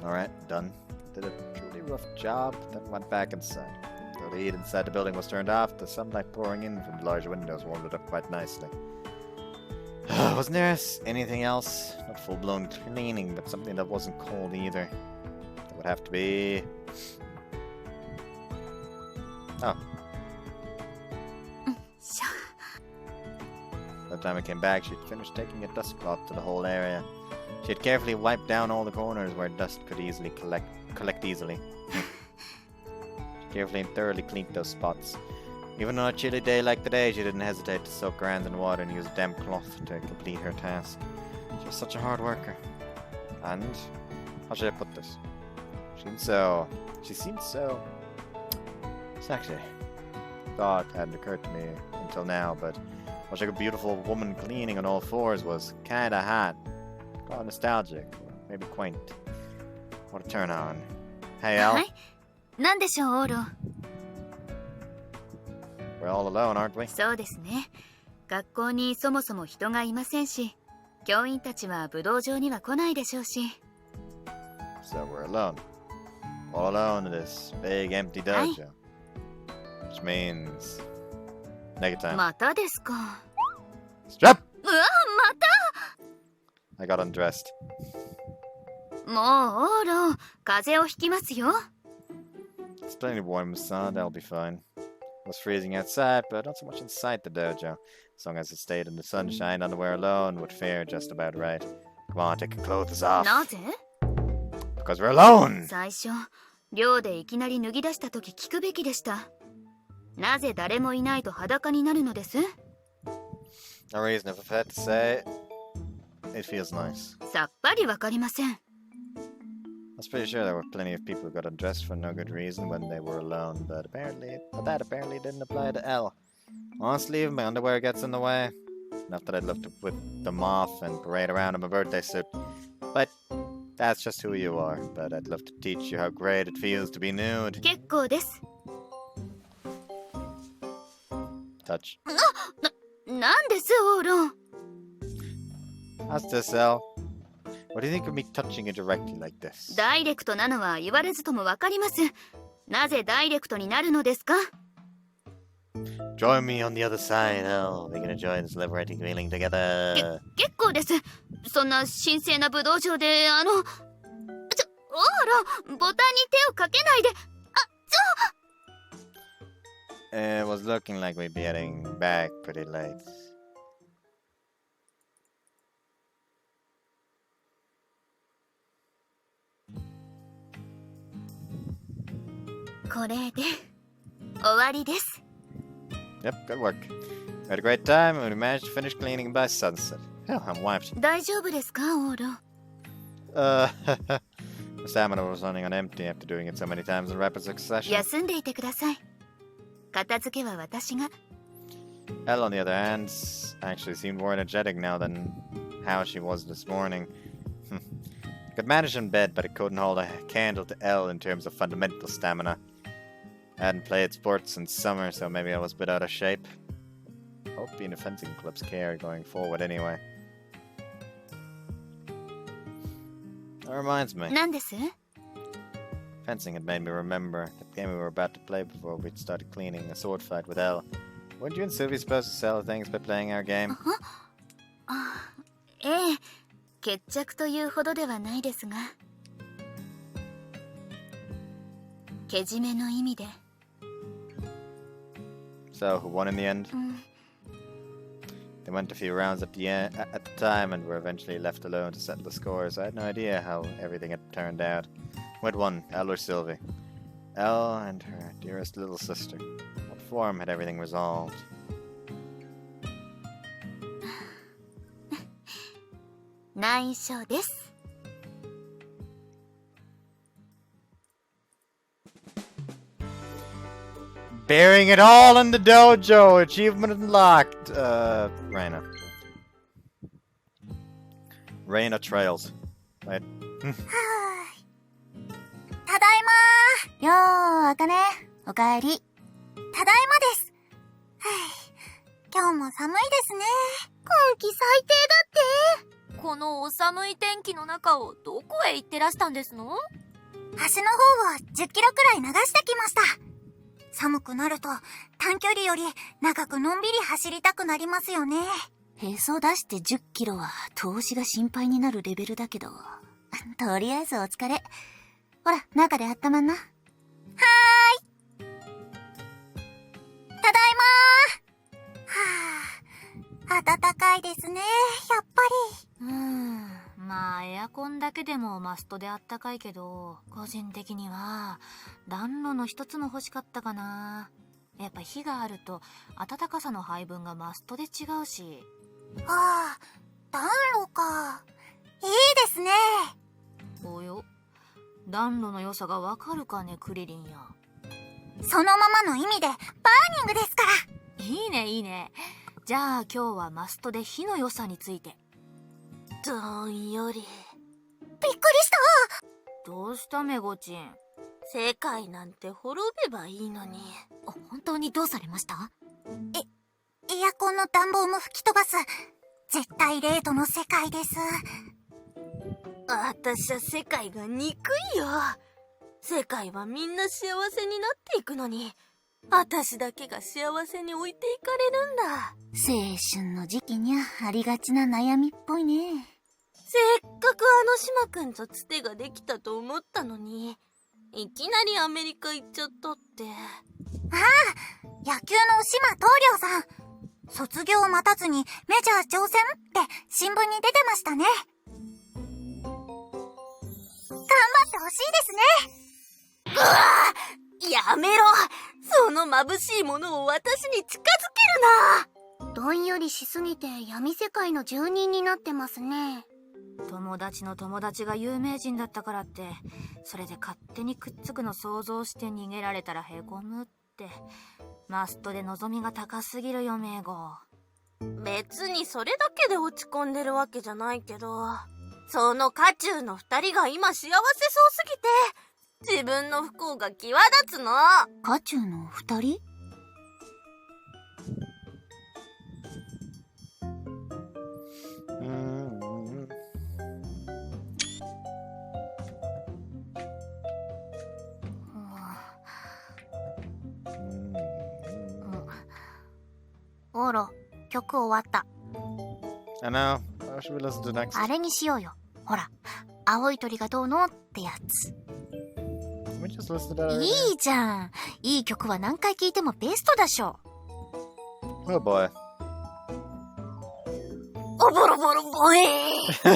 Alright, done. Did a truly rough job, then went back inside. Though the heat inside the building was turned off, the sunlight pouring in from the large windows warmed it up quite nicely. Wasn't there anything else? Not full-blown cleaning, but something that wasn't cold either. That would have to be... Oh. By the time I came back, she'd finished taking a dust cloth to the whole area. She had carefully wiped down all the corners where dust could easily collect easily. She carefully and thoroughly cleaned those spots. Even on a chilly day like today, she didn't hesitate to soak her hands in water and use a damp cloth to complete her task. She was such a hard worker. And, how should I put this? She seemed so... It's actually... thought hadn't occurred to me until now, but much like a beautiful woman cleaning on all fours was kinda hot. Kind of nostalgic, or maybe quaint. What a turn on. Hey, Elle. はい。なんでしょう、オーロ。 We're all alone, aren't we? そうですね。学校にそもそも人がいませんし、教員たちは武道場には来ないでしょうし。 So we're alone. All alone in this big empty dojo. Which means... Naked time. またですか。 Strap! うわ、また I got undressed. もう、オーロ、風邪をひきますよ。 It's plenty warm inside, I'll be fine. It was freezing outside, but not so much inside the dojo. As long as it stayed in the sunshine, underwear alone would fare just about right. Come on, take your clothes off. なぜ Because we're alone! 最初、寮でいきなり脱ぎ出した時聞くべきでした。なぜ誰もいないと裸になるのです No reason if I've had to say it feels nice. さっぱりわかりません。 I was pretty sure there were plenty of people who got undressed for no good reason when they were alone, but that apparently didn't apply to Elle. Honestly, if my underwear gets in the way, not that I'd love to whip them off and parade around in my birthday suit, but that's just who you are. But I'd love to teach you how great it feels to be nude. 結構です。 Touch. なんです、オーロ。 How's this, Elle? What do you think of me touching you directly like this? ダイレクトなのは言われずともわかります。なぜダイレクトになるのですか Join me on the other side, Elle. We're gonna join this liberating feeling together. 結構です。そんな神聖な武道場で、オーロ、ボタンに手をかけないで。It was looking like we'd be heading back pretty late. これで終わりです。 Yep, good work. We had a great time and we managed to finish cleaning by sunset. Hell, I'm wiped. 大丈夫ですか、オーロ。 The stamina was running on empty after doing it so many times in rapid succession. 休んでいてください。片付けは私が。 Elle, on the other hand, actually seemed more energetic now than how she was this morning. Could manage in bed, but it couldn't hold a candle to Elle in terms of fundamental stamina. I hadn't played sports in summer, so maybe I was a bit out of shape. Hope being the fencing club's care going forward anyway. That reminds me. 何です Fencing had made me remember that game we were about to play before we'd started cleaning a sword fight with Elle. Weren't you and Sylvie supposed to sell things by playing our game? ええ、決着というほどではないですが。けじめの意味で。 So, who won in the end? うん。 They went a few rounds at the time and were eventually left alone to settle the scores. I had no idea how everything had turned out. Who had won, Elle or Sylvie? Elle and her dearest little sister. What form had everything resolved. Bearing it all in the dojo! Achievement unlocked! Reina. Reina trails. Right. ただいまー。よー、あかね。おかえり。ただいまです。今日も寒いですね。今季最低だって。このお寒い天気の中をどこへ行ってらしたんですの？橋の方を10キロくらい流してきました。寒くなると短距離より長くのんびり走りたくなりますよね。へそ出して10キロは投資が心配になるレベルだけど。とりあえずお疲れ。ほら、中で温まんな。はーい。ただいまー。はぁ、暖かいですね、やっぱり。まあエアコンだけでもマストであったかいけど、個人的には暖炉の一つも欲しかったかな。やっぱ火があると暖かさの配分がマストで違うし。ああ、暖炉か。いいですね。およ、暖炉の良さがわかるかね、クリリンや。そのままの意味でバーニングですから。いいねいいね。じゃあ今日はマストで火の良さについて。どんより。びっくりした。どうしたメゴチン。世界なんて滅べばいいのに。本当にどうされました？エアコンの暖房も吹き飛ばす絶対0度の世界です。あたしゃ世界が憎いよ。世界はみんな幸せになっていくのに、あたしだけが幸せに置いていかれるんだ。青春の時期にゃありがちな悩みっぽいね。せっかくあの島くんとつてができたと思ったのに、いきなりアメリカ行っちゃったって。ああ、野球の島東亮さん。卒業を待たずにメジャー挑戦って新聞に出てましたね。頑張ってほしいですね。うわぁ！やめろ！その眩しいものを私に近づけるな！どんよりしすぎて闇世界の住人になってますね。友達の友達が有名人だったからって、それで勝手にくっつくの想像して逃げられたらへこむって。マストで望みが高すぎるよ、メイゴ。別にそれだけで落ち込んでるわけじゃないけど、その渦中の2人が今幸せそうすぎて、自分の不幸が際立つの。渦中の2人？オーロ、曲終わった。I know. What should we listen to next? あれにしようよ。ほら、青い鳥がどうのってやつ。Can we just listen to that? いいじゃん。いい曲は何回聴いてもベストだしょ。Oh boy. おぼろぼろぼえー。メ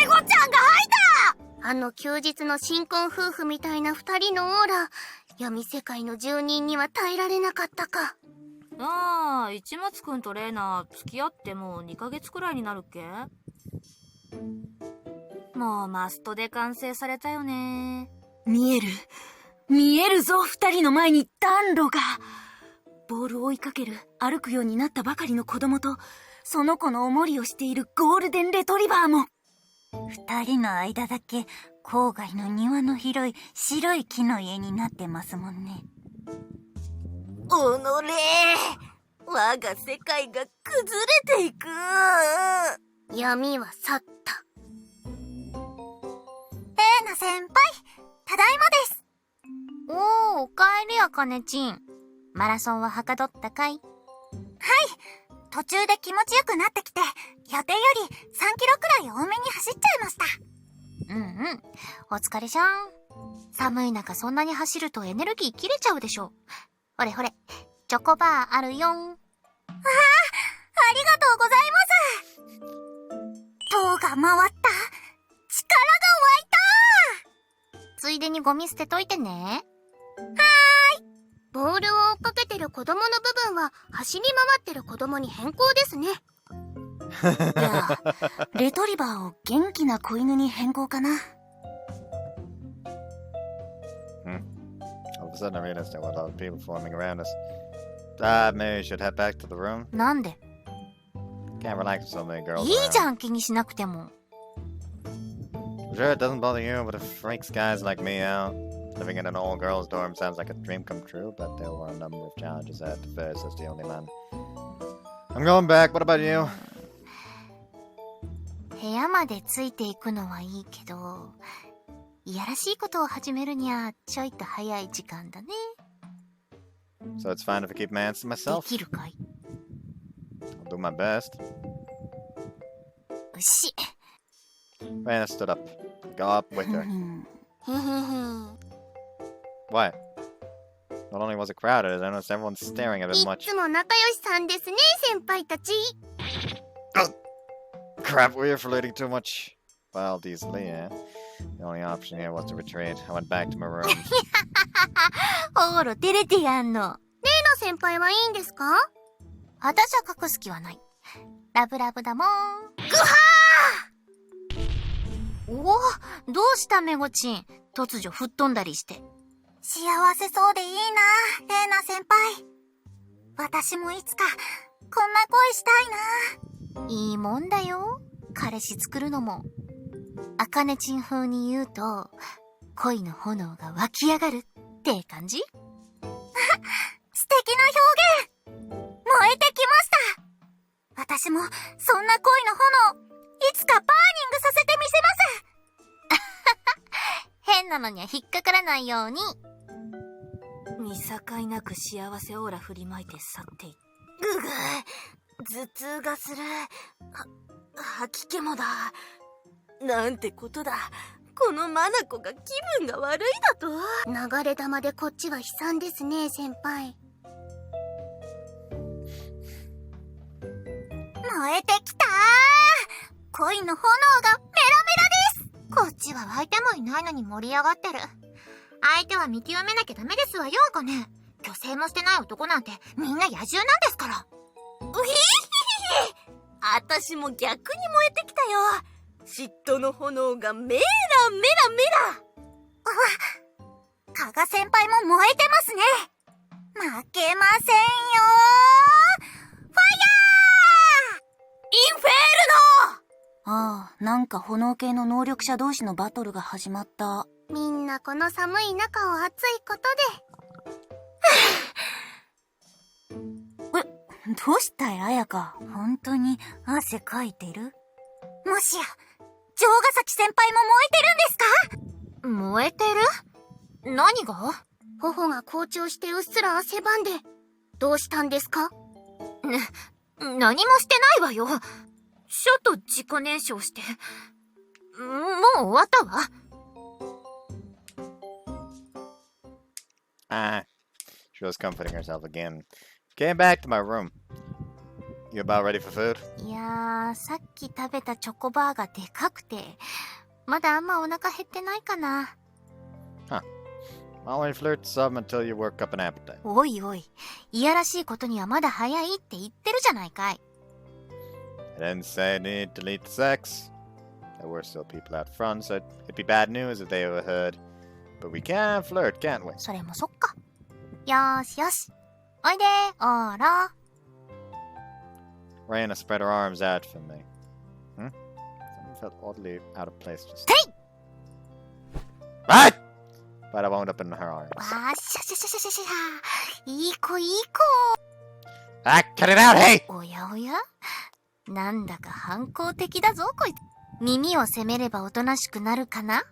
ゴちゃんが吐いた！あの休日の新婚夫婦みたいな2人のオーラ、闇世界の住人には耐えられなかったか。ああ、市松くんとレイナ付き合ってもう2ヶ月くらいになるっけ？もうマストで完成されたよね。見えるぞ、2人の前に暖炉が。ボールを追いかける歩くようになったばかりの子供と、その子のおもりをしているゴールデンレトリバーも。2人の間だけ郊外の庭の広い白い木の家になってますもんね。おのれ、我が世界が崩れていく。闇は去った。レーナ先輩、ただいまです。おー、おかえりあかねちん。マラソンははかどったかい？はい、途中で気持ちよくなってきて、予定より3キロくらい多めに走っちゃいました。お疲れしゃん。寒い中そんなに走るとエネルギー切れちゃうでしょ。ほれほれ、チョコバーあるよん。ありがとうございます。塔が回った。力が湧いた。ついでにゴミ捨てといてね。はーい。ボールを追っかけて子供の部分は走り回ってる子供に変更ですね。いや、レトリバーを元気な子犬に変更かな。All of a sudden, I realized there were a lot of people forming around us. Maybe we should head back to the room. なんで？ Can't relax with so many girls いいじ around. ゃん、気にしなくても。Sure, it doesn't bother you, but it freaks guys like me out. Living in an all-girls dorm sounds like a dream come true, but there were a number of challenges I had to face as the only man. I'm going back. What about you? 部屋までついていくのはいいけど、いやらしいことを始めるにはちょいと早い時間だね。 So it's fine if I keep my hands to で myself? きるかい？ I'll do my best. うし。 Reina stood up. Go up with her. ふふふ。 What? Not only was it crowded, I noticed everyone staring a い bit much. つも仲良しさんですね、先輩たち。Crap, we were flirting too much. Well, easily, yeah. The only option here was to retreat. I went back to my room. ほら、照れてやんの。レイナ先輩はいいんですか？私は隠す気はない。ラブラブだもん。ぐはー！おお、どうしたメゴチン。突如吹っ飛んだりして。幸せそうでいいな、レイナ先輩。私もいつか、こんな恋したいな。いいもんだよ。彼氏作るのも。アカネチン風に言うと、恋の炎が湧き上がるって感じ？素敵な表現！燃えてきました！私も、そんな恋の炎、いつかバーニングさせてみせます！変なのには引っかからないように。見境なく幸せオーラ振りまいて去っていっぐぐ頭痛がする。吐き気もだ。なんてことだ。このマナコが気分が悪いだと。流れ玉でこっちは悲惨ですね、先輩。燃えてきたー！恋の炎がメラメラです！こっちは湧いてもいないのに盛り上がってる。相手は見極めなきゃダメですわよ、アカネ。虚勢もしてない男なんてみんな野獣なんですから。うひひひ。あたしも逆に燃えてきたよ。嫉妬の炎がメラメラメラ。加賀先輩も燃えてますね。負けませんよー。ファイヤー！インフェルノ！ああ、なんか炎系の能力者同士のバトルが始まった。みんなこの寒い中を暑いことで。どうしたい、綾香。本当に汗かいてる？もしや、城ヶ崎先輩も燃えてるんですか？燃えてる？何が？頬が紅潮してうっすら汗ばんで。どうしたんですか？何もしてないわよ。ちょっと自己燃焼して。もう終わったわ。She was comforting herself again. Came back to my room. You about ready for food? いやー、さっき食べたチョコバーがでかくて、まだあんまお腹減ってないかな。I'll only flirt some until you work up an appetite. おいおい、いやらしいことにはまだ早いって言ってるじゃないかい。I didn't say I need to lead the sex. There were still people out front, so it'd be bad news if they overheard. But we can flirt, can't we? それもそっか。よーしよし。おいでー、オーラ。Reina spread her arms out for me. Something felt oddly out of place just Hey! What? But I wound up in her arms. わーしゃしゃしゃしゃしゃしゃ。いい子いい Cut it out, hey! 子。おやおや？なんだか反抗的だぞ、こいつ。耳を責めればおとなしくなるかな？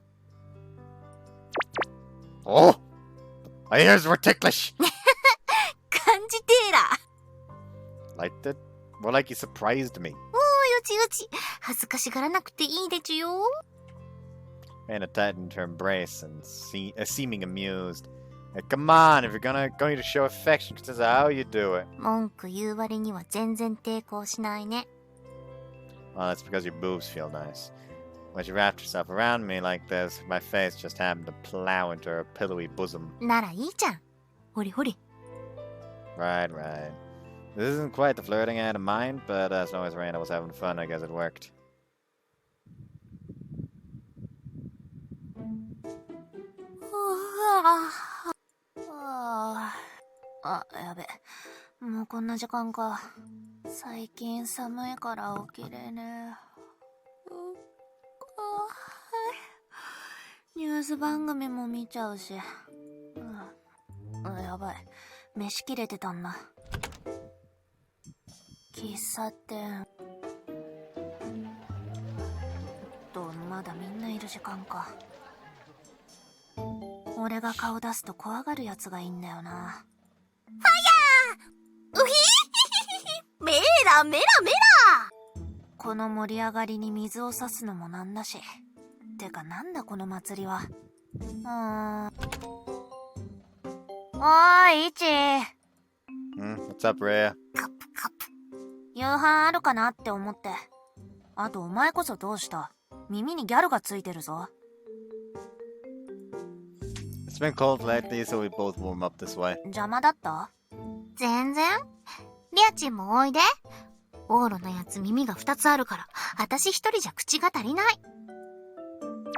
Oh! My ears were ticklish! 感じてーら。Liked it? More like you surprised me. よちよち。恥ずかしがらなくていいでちゅよ。Reina tightened her embrace and seeming amused. Like, come on, if you're going to show affection, consider how you do it. 文句言う割には全然抵抗しないね。Well, that's because your boobs feel nice. When she wrapped herself around me like this, my face just happened to plow into her pillowy bosom. ならいいじゃん。ほれほれ。Right. This isn't quite the flirting I had in mind, but as long as Reina was having fun, I guess it worked. やべ。もうこんな時間か。最近寒いから起きれねえ。ニュース番組も見ちゃうし。やばい。飯切れてたんだ。喫茶店。まだみんないる時間か。俺が顔出すと怖がるやつがいいんだよな。ファイヤー！うひメラメラメラ！この盛り上がりに水を差すのもなんだし。てかなんだこの祭りは。おーい、イチ。What's up, Rhea? 夕飯あるかなって思って。あとお前こそどうした？耳にギャルがついてるぞ。It's been cold lately, so we both warm up this way. 邪魔だった？全然。リアチンもおいで。オーロのやつ耳が2つあるから、私一人じゃ口が足りない。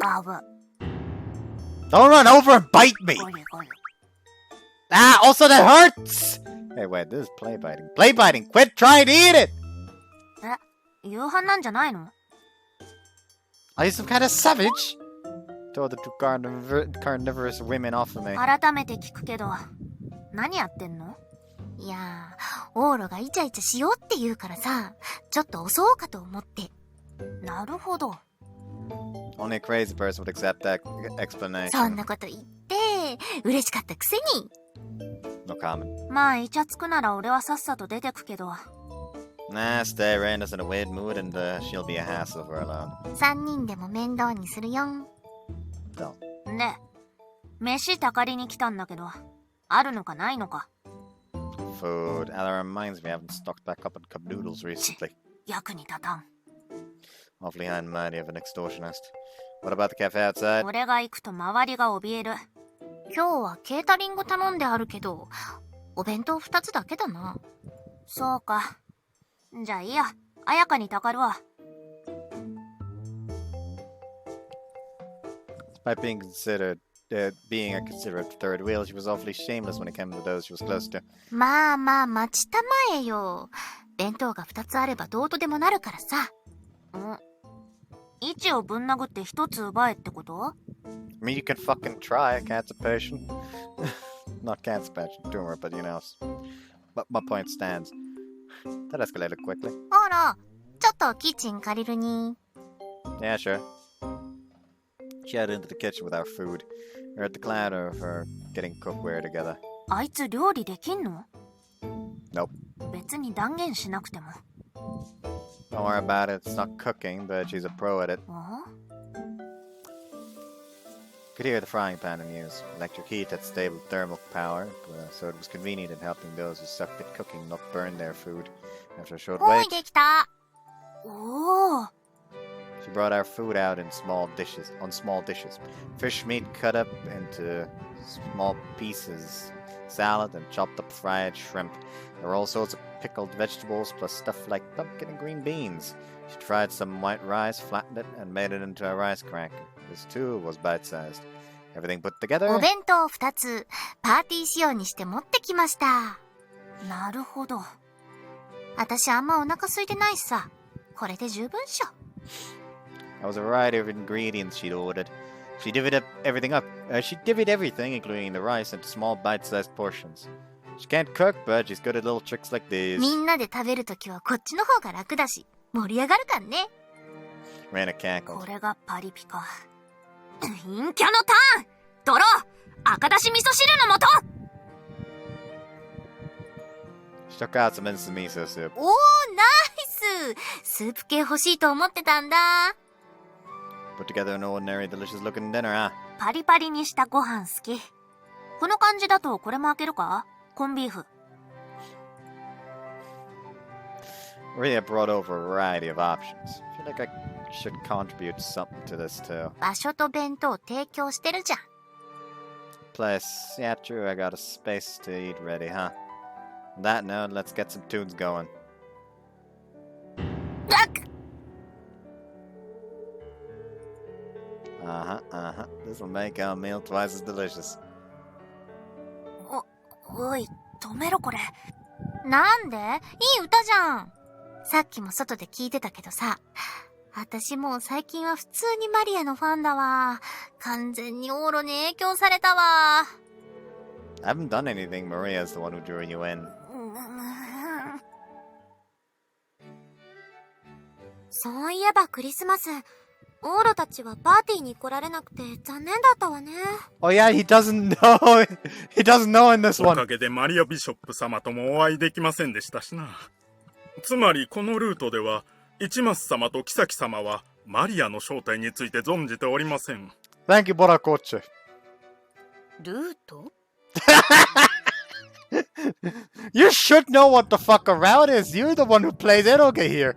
あぶ。Don't run over and bite me! Ah, also that hurts! Hey, wait, this is play biting. Play biting! Quit trying to eat it! 夕飯なんじゃないの？ Are you some kind of savage? Told the two carnivorous women off of me. 改めて聞くけど、何やってんの？いやー、オーロがイチャイチャしようって言うからさ、ちょっと襲おうかと思って。なるほど。Only a crazy person would accept that explanation. そんなこと言って、嬉しかったくせに。No comment. まあ、イチャつくなら俺はさっさと出てくけど。Nah, stay. Reina's in a weird mood and she'll be a hassle for alone. 3人でも面倒にするよ。Don't. で、飯たかりに来たんだけど、あるのかないのか。Food. That reminds me, I haven't stocked back up on cup noodles recently. 役に立たん。Awfully high and mighty of an extortionist. What about the cafe outside? 俺が行くと周りが怯える。今日はケータリング頼んであるけど、お弁当2つだけだな。そうか。じゃあいいや。彩香にたかるわ。Despite being a considerate third wheel, she was awfully shameless when it came to those she was close to. まあまあ待ちたまえよ。弁当が2つあればどうとでもなるからさ。位置をぶん殴って1つ奪えってこと？ I mean, you can fucking try. Cancer patient. Not cancer patient, tumor, but you know. But my point stands. That escalated quickly. ほら、ちょっとキッチン借りるに。Yeah, sure. She headed into the kitchen with our food. We heard the clatter of her getting cookware together. あいつ料理できんの？ Nope. 別に断言しなくても。Don't worry about it. It's not cooking, but she's a pro at it. Could hear the frying pan in use. Electric heat had stable thermal power, so it was convenient in helping those who sucked at cooking not burn their food. After a short おい wait, できた。おー。 she brought our food out in small dishes. Fish meat cut up into small pieces, salad, and chopped up fried shrimp. There were all sorts of pickled vegetables, plus stuff like pumpkin and green beans. She fried some white rice, flattened it, and made it into a rice cracker. This too was bite-sized. Everything put together. お弁当2つ、パーティー仕様にして持ってきました。なるほど。私あんまお腹空いてないしさ。これで十分っしょ。There was a variety of ingredients she'd ordered. She divvied everything, including the rice, into small bite-sized portions. She can't cook, but she's good at little tricks like these. みんなで食べるときはこっちの方が楽だし、盛り上がるかんね。Reina cackled. これがパリピか。陰キャのターン！ドロー！赤だし味噌汁の素！ She took out some instant miso soup. おー、ナイス！スープ系欲しいと思ってたんだ。Put together an ordinary, delicious-looking dinner, huh? パリパリにしたご飯好き。この感じだとこれも開けるか？コンビーフ。Rhea brought over a variety of options. I feel like I should contribute something to this too. 場所と弁当提供してるじゃん。Plus, yeah, true, I got a space to eat ready, huh? On that note, let's get some tunes going. This will make our meal twice as delicious. おい、止めろこれ。なんで？いい歌じゃん。さっきも外で聞いてたけどさ。私もう最近は普通にマリアのファンだわ。完全にオーロに影響されたわ。I haven't done anything. Maria's the one who drew you in. そういえばクリスマス、オーロたちはパーティーに来られなくて残念だったわね。Oh yeah, he doesn't know. He doesn't know in this お one. かげでマリアビショップ様ともお会いできませんでしたしな。つまりこのルートでは一マス様とキ様はマリアの正体について存じておりません。Thank you, Borakoche. ルート？ You should know what the fuck a route is. You're the one who plays eroge here.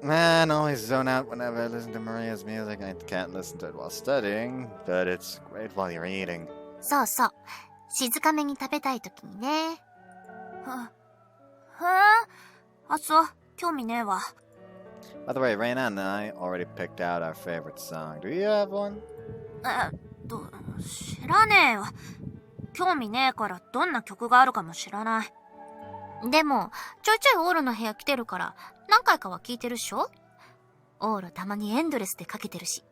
Man, I always zone out whenever I listen to Maria's music. I can't listen to it while studying, but it's great while you're eating. そうそう。静かめに食べたいときにね。へえ。あ、そう。興味ねえわ。By the way, Reina and I already picked out our favorite song. Do you have one? 知らねえよ。興味ねえからどんな曲があるかも知らない。でも、ちょいちょいオーロの部屋来てるから、何回かは聞いてるっしょ？オーロたまにエンドレスでかけてるし。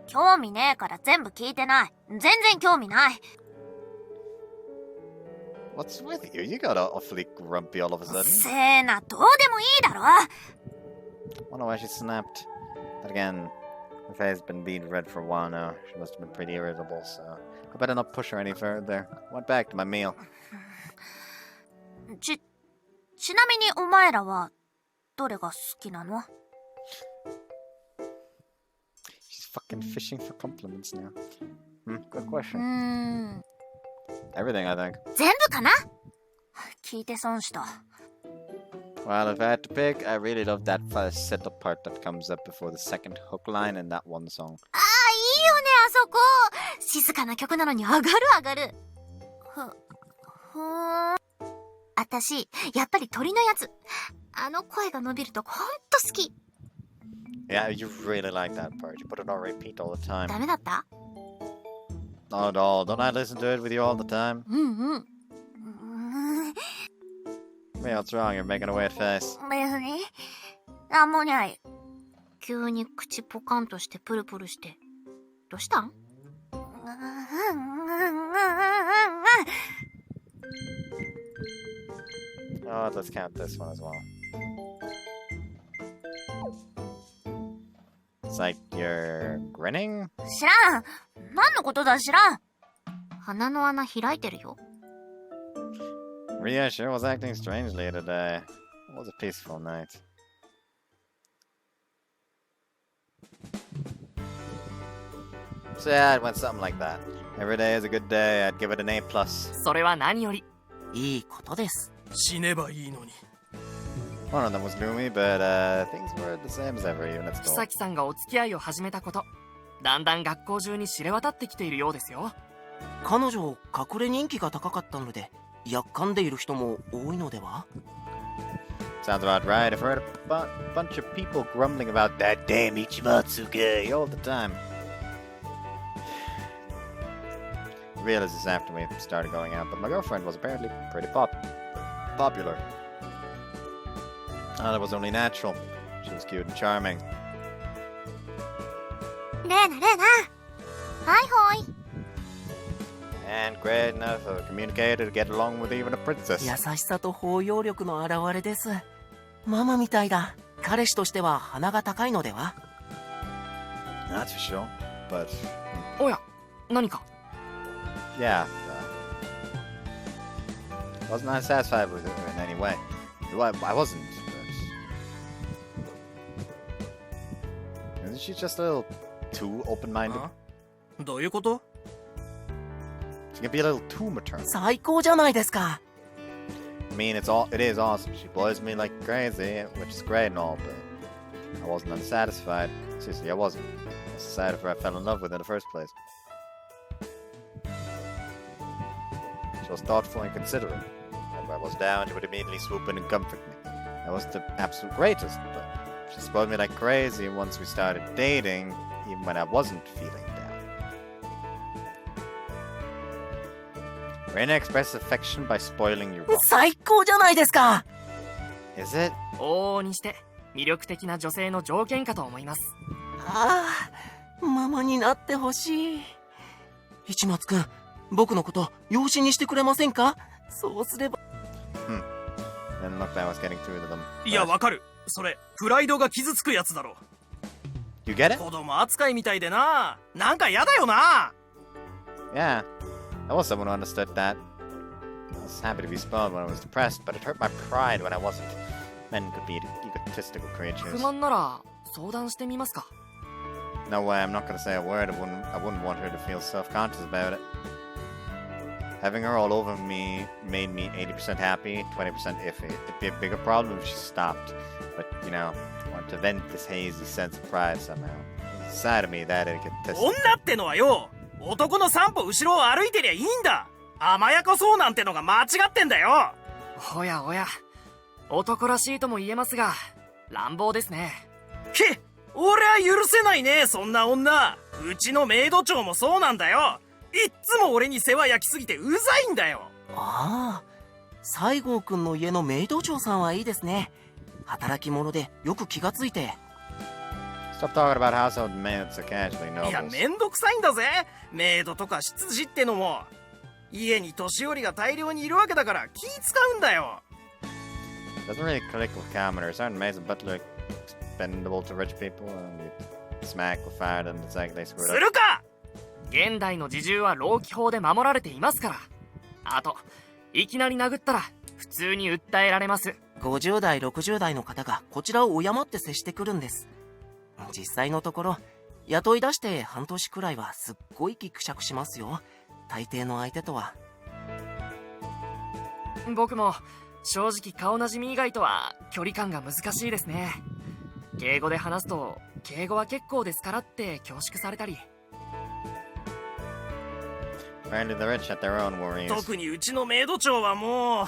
興味ねえから全部聞いてない。全然興味ない。What's with you? You got awfully grumpy all of a sudden. せーな、どうでもいいだろ。Wonder why she snapped. But again, her face has been being red for a while now. She must have been pretty irritable, so I better not push her any further. Went back to my meal. ちなみにお前らはどれが好きなの？ She's fucking fishing for compliments now. Good question. Everything, I think. 全部かな？聞いて損した。Well, if I had to pick, I really love that falsetto part that comes up before the second hook line in that one song. ああ、いいよね、あそこ。静かな曲なのに上がる上がる。あたし、やっぱり鳥のやつ。あの声が伸びるとほんと好き。Yeah, you really like that part. You put it on repeat all the time. ダメだった？ Not at all. Don't I listen to it with you all the time? うんうん。Hey, what's wrong? You're making a weird face. 別になんもない。急に口ポカンとしてプルプルして。どうしたん？ Oh, let's count this one as well. It's like you're grinning? 知らん。何のことだ知らん。鼻の穴開いてるよ。Ria sure was acting strangely today. It was a peaceful night. So yeah, it went something like that. Every day is a good day. I'd give it an A+. それは何よりいいことです。死ねばいいのに。One of them was gloomy, but things were the same as ever, even at 木 school. 崎さんがお付き合いを始めたこと、だんだん学校中に知れ渡ってきているようですよ。彼女隠れ人気が高かったのでやっかんでいる人も多いのでは？ Sounds about right. I've heard a bunch of people grumbling about that damn Ichimatsuge all the time. I realized this after we started going out, but my girlfriend was apparently pretty popular. That was only natural. She was cute and charming. レーナ、レーナ。はいほい。And great enough of a communicator to get along with even a princess. 優しさと包容力の表れです。ママみたいだ。彼氏としては鼻が高いのでは？ Not for sure, but おや、何か？ yeah. Wasn't I satisfied with it in any way? I wasn't. But isn't she just a little too open-minded? どういうこと？ She can be a little too maternal. 最高じゃないですか。I mean, it is awesome. She boils me like crazy, which is great and all, but I wasn't unsatisfied. Seriously, I wasn't. I was decided if I fell in love with her in the first place. She was thoughtful and considerate. Whenever I was down, she would immediately swoop in and comfort me. That was the absolute greatest, but she spoiled me like crazy once we started dating, even when I wasn't feeling down. Reina expresses affection by spoiling you wrong. 最高じゃないですか。 Is it? 往々にして魅力的な女性の条件かと思います。ああ、ママになってほしい。市松くん、僕のこと養子にしてくれませんか？そうすれば。Didn't look like I was getting through to them. いや、わかる。それ、プライドが傷つくやつだろ。You get it? 子供扱いみたいでな。なんか嫌だよな。Yeah. I was someone who understood that. I was happy to be spoiled when I was depressed, but it hurt my pride when I wasn't. Men could be egotistical 不 creatures. 満なら相談してみますか。 No way, I'm not gonna say a word. I wouldn't want her to feel self-conscious about it. Having her all over me made me 80% happy, 20% iffy. It'd be a bigger problem if she stopped. But, you know, I want to vent this hazy sense of pride somehow. There's a side of me that egotistic. 女ってのはよ、男の3歩後ろを歩いてりゃいいんだ。甘やかそうなんてのが間違ってんだよ。おやおや、男らしいとも言えますが乱暴ですね。け、俺は許せないね、そんな女。うちのメイド長もそうなんだよ。いっつも俺に世話焼きすぎてうざいんだよ。ああ、西郷くんの家のメイド長さんはいいですね。働き者でよく気がついて。Stop talking about household maids so casually, いや、 nobles. めんどくさいんだぜ。メイドとか執事ってのも。家に年寄りが大量にいるわけだから気使うんだよ。Doesn't really click with commoners. Aren't maids and butler expendable to rich people? You smack with fire and it's like they す screwed up. るか。現代の自重は労基法で守られていますから。あと、いきなり殴ったら普通に訴えられます。50代、60代の方がこちらを敬って接してくるんです。実際のところ、雇い出して半年くらいはすっごいギクシャクしますよ。大抵の相手とは。僕も正直顔なじみ以外とは距離感が難しいですね。敬語で話すと敬語は結構ですからって恐縮されたり。Apparently the rich had their own worries. 特にうちのメイド長はもう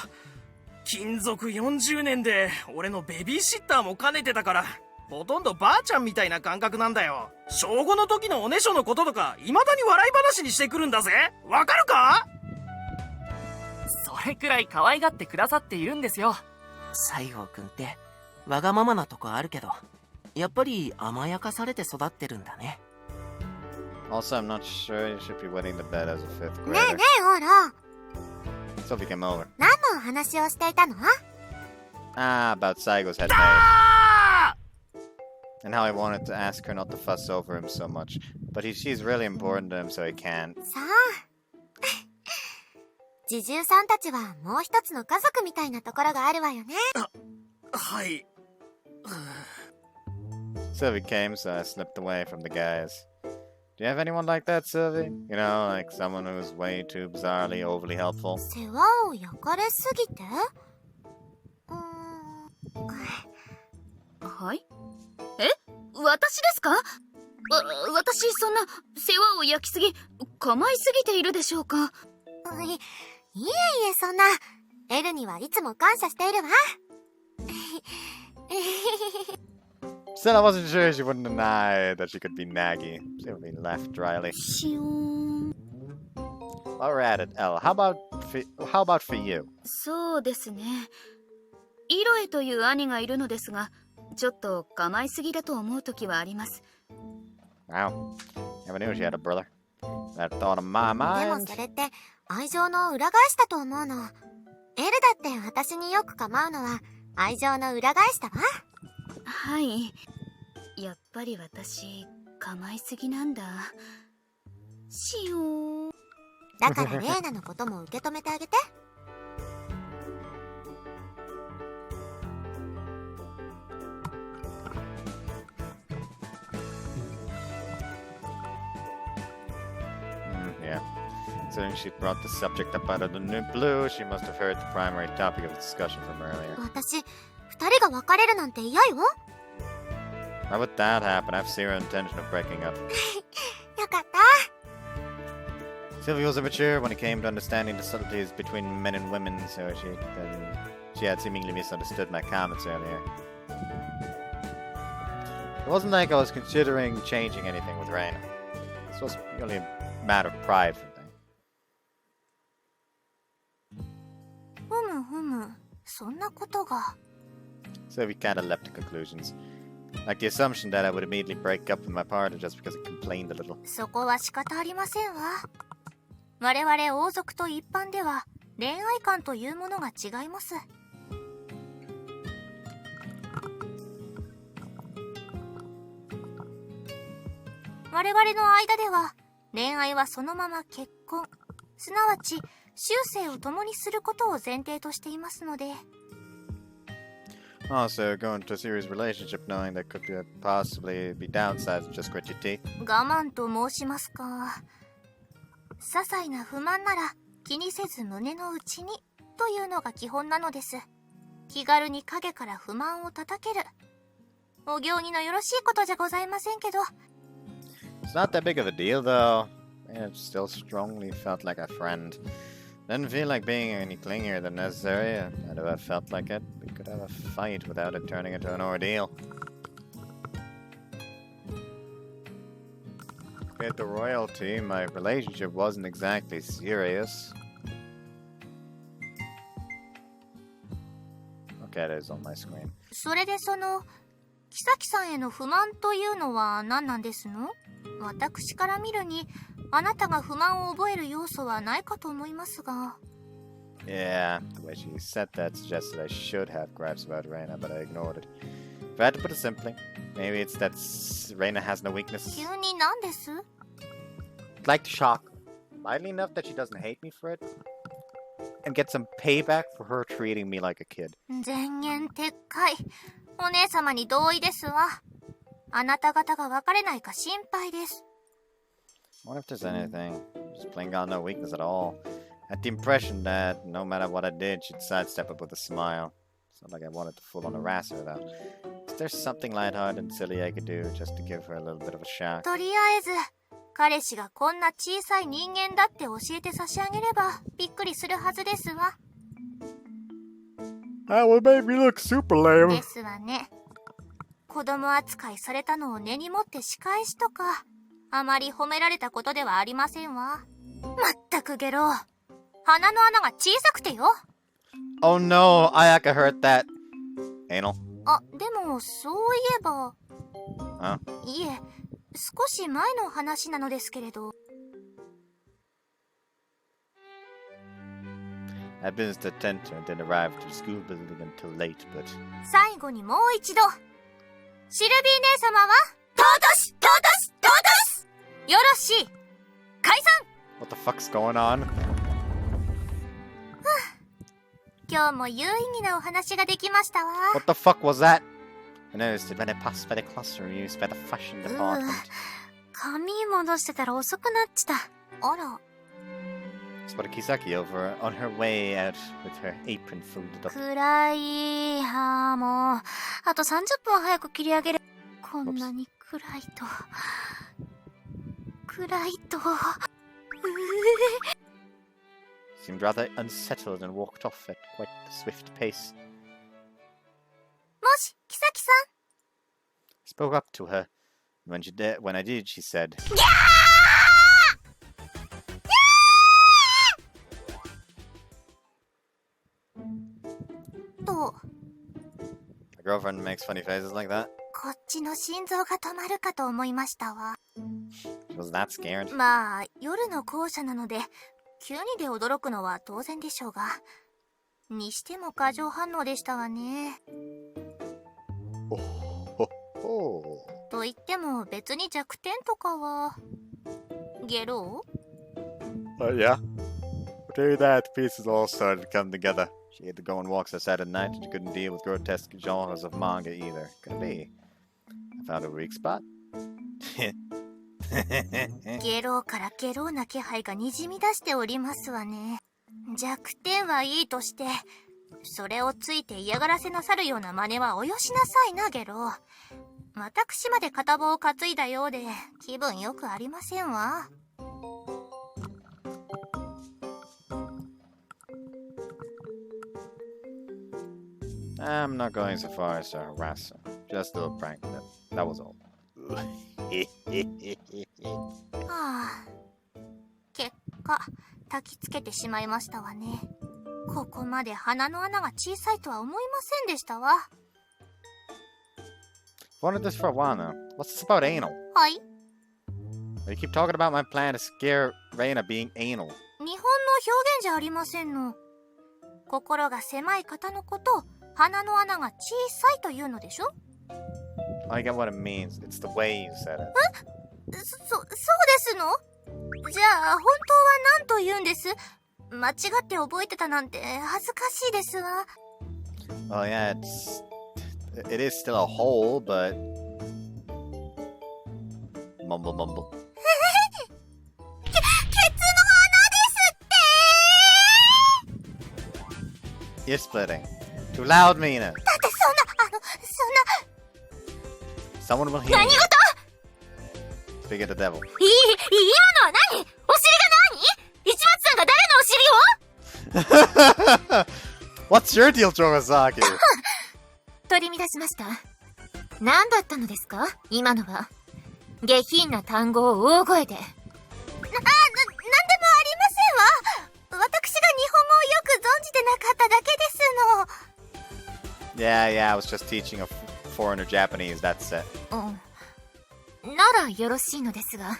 勤続40年で俺のベビーシッターも兼ねてたから、ほとんどばあちゃんみたいな感覚なんだよ。小5の時のおねしょのこととか未だに笑い話にしてくるんだぜ。わかるか？それくらい可愛がってくださっているんですよ。西郷くんってわがままなとこあるけど、やっぱり甘やかされて育ってるんだね。Also, I'm not sure you should be wetting the bed as a fifth ねえ grader. ねえ、オーロ。 Sophie came over. 何のお話をしていたの？ About Saigo's head maid. あ And how I wanted to ask her not to fuss over him so much. But she's really important to him, so he can't. さあ。侍従さんたちはもう一つの家族みたいなところがあるわよね。ーはい。 Sylvie came, so I slipped away from the guys. Do you have anyone like that, Sylvie? You know, like someone who's way too bizarrely overly helpful? 世話を焼かれすぎて？はい？え？私ですか？私そんな世話を焼きすぎ、構いすぎているでしょうか？いえいえ、そんな。エルにはいつも感謝しているわ。Still, I wasn't sure she wouldn't deny that she could be naggy. Sylvie laughed dryly. しおーん。 While we're at it, Elle, how about for you? そうですね。イロエという兄がいるのですが、ちょっと構いすぎだと思う時はあります。Wow. Never knew she had a brother. That thought of my でも mind. それって愛情の裏返しだと思うの。エルだって私によく構うのは愛情の裏返しだわ。はい。やっぱり私、構いすぎなんだ。しおーん。だからレイナのことも受け止めてあげて。Yeah. Considering she brought the subject up out of the new blue, she must have heard the primary topic of discussion from earlier. 私、二人が別れるなんて嫌よ。Why would that happen? I have zero intention of breaking up. よかった。Sylvia was immature when it came to understanding the subtleties between men and women, so she had seemingly misunderstood my comments earlier. It wasn't like I was considering changing anything with Reina. This was purely a matter of pride for me. そんなことが。 So we kind of leapt to conclusions. Like the assumption that I would immediately break up with my partner just because it complained a little. そこは仕方ありませんわ。我々王族と一般では恋愛観というものが違います。我々の間では恋愛はそのまま結婚、すなわち終生を共にすることを前提としていますので。Also, go into a serious relationship knowing there could possibly be downsides and just grit your teeth. 我慢と申しますか。些細な不満なら気にせず胸の内にというのが基本なのです。気軽に影から不満を叩ける。お行儀のよろしいことじゃございませんけど。It's not that big of a deal, though. It still strongly felt like a friend. Didn't feel like being any clingier than necessary, and if I felt like it, we could have a fight without it turning into an ordeal. Compared to royalty, my relationship wasn't exactly serious. Okay, it is on my screen. それでその、妃さんへの不満というのは何なんですの？私から見るに、あなたが不満を覚える要素はないかと思いますが。Yeah, the way she said that suggested I should have gripes about Reina, but I ignored it. If I had to put it simply, maybe it's that Reina has no weaknesses. 急に何です？ I'd like to shock her, lightly enough that she doesn't hate me for it, and get some payback for her treating me like a kid. 前言撤回。お姉様に同意ですわ。あなた方が別れないか心配です。I wonder if there's anything. Just plain got no weakness at all. I had the impression that no matter what I did, she'd sidestep it with a smile. It's not like I wanted to full on harass her, though. Is there something lighthearted and silly I could do just to give her a little bit of a shock? とりあえず、彼氏がこんな小さい人間だって教えて差し上げれば、びっくりするはずですわ。That would make me look super lame. ですわね。子供扱いされたのを根に持って仕返しとか、あまり褒められたことではありませんわ。まったくゲロ。鼻の穴が小さくてよ。Oh no, Ayaka heard that. Anal. あ、でも、そういえば。Huh? いえ、少し前の話なのですけれど。I had business to attend to and didn't arrive to the school building until late, but... 最後にもう一度。シルビー姉様は、とうとしよろしい解散。 What the fuck's going on? 今日も有意義なお話ができましたわ。 What the fuck was that? I noticed it when I passed by the classroom used by the fashion department. 髪戻してたら遅くなっちた。あら。Spotted Kisaki over on her way out with her apron folded up. 暗い。もう。あと30分早く切り上げる。こんなに暗いと。Seemed rather unsettled and walked off at quite a swift pace. もし、キサキさん。 Spoke up to her. When I did, she said, My girlfriend makes funny faces like that. こっちの心臓が止まるかと思いましたわ。 She wasn't that scared. まあ、夜の校舎なので、急にで驚くのは当然でしょうが。にしても過剰反応でしたわね。Oh, ho, ho. と言っても別に弱点とかは。ゲロ Yeah. I'll tell you that, the pieces all started to come together. She had to go on walks outside at night, and she couldn't deal with grotesque genres of manga either. Could it be? I found a weak spot. ゲロからゲロな気配がにじみ出しておりますわね。弱点はいいとして、それをついて嫌がらせなさるような真似はおよしなさいな、ゲロ。私まで片棒を担いだようで、気分よくありませんわ。I'm not going so far as to harass her. Just a little prank. That was all. はあ、結果、焚きつけてしまいましたわね。ここまで鼻の穴が小さいとは思いませんでしたわ。Wanted this for a while now. What's this about anal? はい。 You keep talking about my plan to scare Reina being anal. 日本の表現じゃありませんの。心が狭い方のことを鼻の穴が小さいというのでしょ？ I get what it means. It's the way you said it. そうですの？じゃあ、本当は何と言うんです？間違って覚えてたなんて恥ずかしいですわ。Well, yeah, it is still a hole, but mumble mumble. ケツの穴ですって You're splitting. Too loud, Mina. だってそんな、 Someone will hear 何 you. 事？ Speak of the devil. 今のは何？お尻が何？市松さんが誰のお尻を？ What's your deal, Jorosaki? 取り乱しました。何だったのですか？今のは。下品な単語を大声で。なんでもありませんわ。私が日本語をよく存じてなかっただけですの。 Yeah, I was just teaching a foreigner Japanese, that's it. ならよろしいのですが。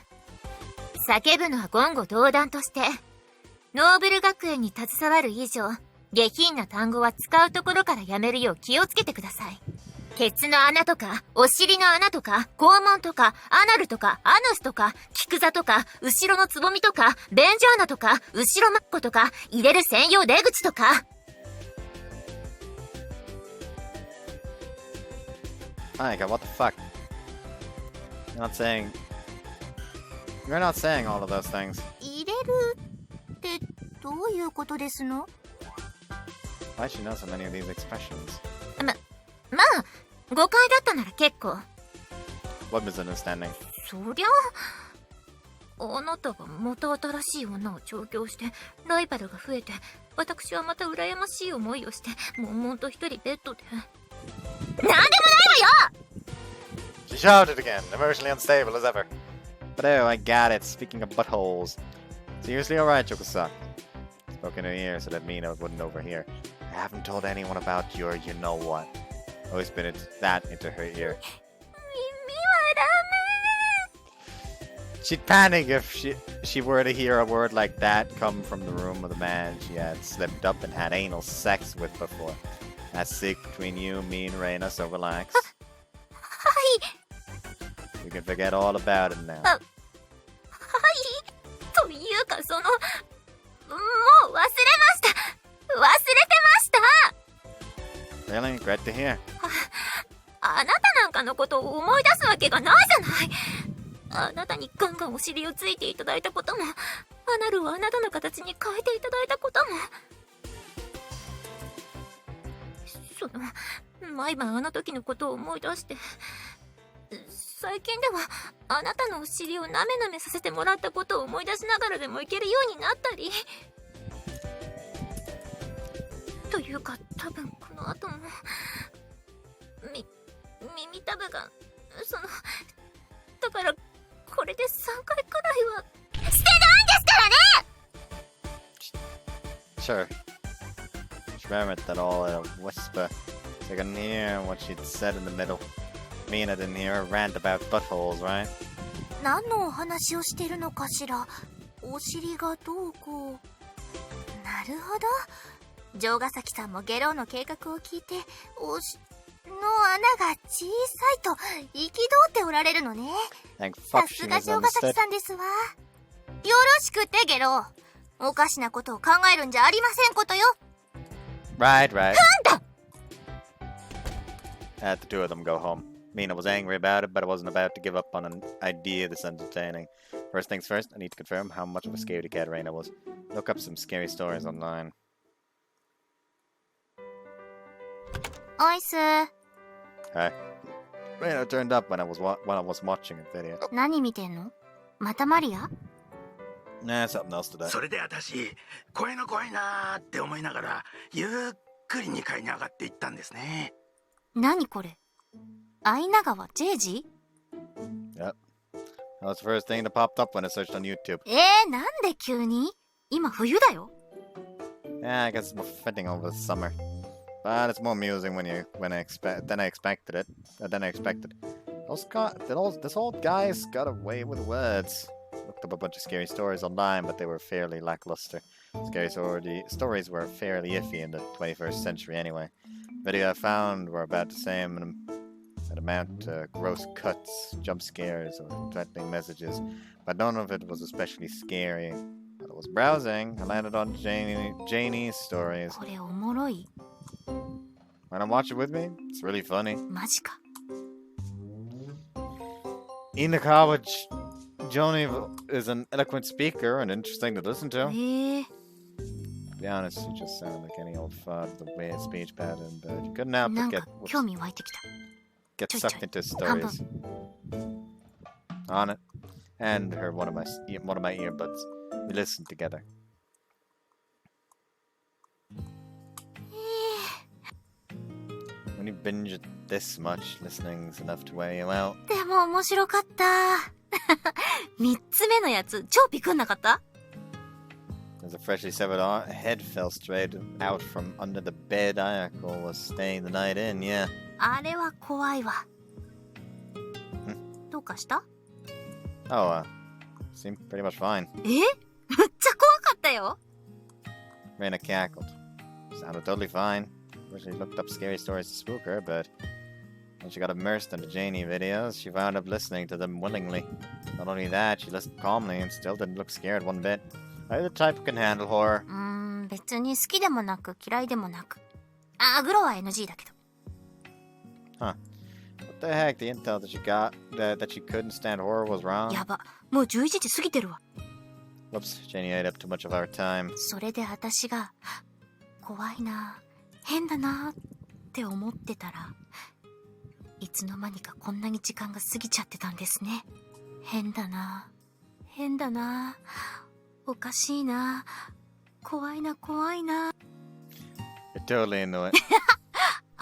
叫ぶのは言語道断として、ノーブル学園に携わる以上、下品な単語は使うところからやめるよう気をつけてください。ケツの穴とか、お尻の穴とか、肛門とか、アナルとか、アヌスとか、菊座とか、後ろのつぼみとか、便所穴とか、後ろマッコとか、入れる専用出口とか。Aika, what the fuck? You're not saying all of those things. 入れるってどういうことですの？ Why should you know so many of these expressions? まあ、誤解だったなら結構。 What misunderstanding? そりゃあなたがまた新しい女を調教してライバルが増えて、私はまた羨ましい思いをして悶々と一人ベッドで。なんでもないわよ。 She shouted again, emotionally unstable as ever. But oh, I got it. Speaking of buttholes. Seriously, alright, Chokusaki. Spoke in her ear so that Mina wouldn't overhear. I haven't told anyone about your you-know-what. I whispered that into her ear. She'd panic if she were to hear a word like that come from the room of the man she had slipped up and had anal sex with before. That's sick between you, me, and Reina, so relax. はい。 You can forget all about it now. はい。というかもう忘れました。忘れてました。 Really? Great to hear. あなたなんかのことを思い出すわけがないじゃない。あなたにガンガンお尻をついていただいたことも、アナルをあなたの形に変えていただいたことも。毎晩あの時のことを思い出して、最近ではあなたのお尻をなめなめさせてもらったことを思い出しながらでもいけるようになったり。というか多分この後も耳たぶがだからこれで3回くらいはしてないんですからね。 Sure. She murmured that all in a whisper, so I couldn't hear what she'd said in the middle. Mina didn't hear her rant about buttholes, right? 何のお話をしているのかしら。お尻がどうこう。なるほど。城ヶ崎さんもゲロウの計画を聞いて、お尻の穴が小さいと憤っておられるのね。さすが城ヶ崎さんですわ。よろしくってゲロウ。おかしなことを考えるんじゃありませんことよ。Right. なんだ。 The two of them go home. Mina was angry about it, but I wasn't about to give up on an idea this entertaining. First things first, I need to confirm how much of a scaredy cat Reina was. Look up some scary stories online. おいす。Hi. Reina turned up when I was watching a video. 何見てんの？またマリア？ Nah, something else today. それで私声の怖いなーって思いながらゆっくり2階に上がっていったんですね。何これ？相長はジェージ？ Yep. That was the first thing that popped up when I searched on YouTube. なんで急に？今冬だよ。Yeah, I guess it's more fitting over the summer. But it's more amusing than I expected. This old guy's got away with words. Looked up a bunch of scary stories online, but they were fairly lackluster. Scary stories were fairly iffy in the 21st century anyway. Video I found were about the same amount gross cuts, jump scares, or threatening messages, but none of it was especially scary. While I was browsing, I landed on Janie's stories. これおもろい。 Wanna watch it with me? It's really funny. マジか。 In the college, Joni is an eloquent speaker and interesting to listen to. To be honest, she just sounded like any old fud with a weird speech pattern, but you couldn't help な but んか興味湧いてきた。 get sucked into stories. On it, and heard one of my earbuds. We listened together. When you binge it this much, listening's enough to wear you out. でも面白かった。3つ目のやつ、超ビクんなかった？ As a freshly severed head fell straight out from under the bed, Ayako was staying the night in, yeah. あれは怖いわ。どうかした？ Oh, seemed pretty much fine. めっちゃ怖かったよ。 Reina cackled. Sounded totally fine. Originally looked up scary stories to spook her, but when she got immersed in the Janie videos, she wound up listening to them willingly. Not only that, she listened calmly and still didn't look scared one bit. I'm the type who can handle horror. 別に好きでもなく嫌いでもなく。グロは NG だけど。 Huh. What the heck? The intel that you got that she couldn't stand horror was wrong? やば。もう11時過ぎてるわ。 Whoops, Janie ate up too much of our time. それで私が怖いな、変だなって思ってたら、いつの間にかこんなに時間が過ぎちゃってたんですね。変だな、変だな、おかしいな、怖いな怖いな。 You're totally into it.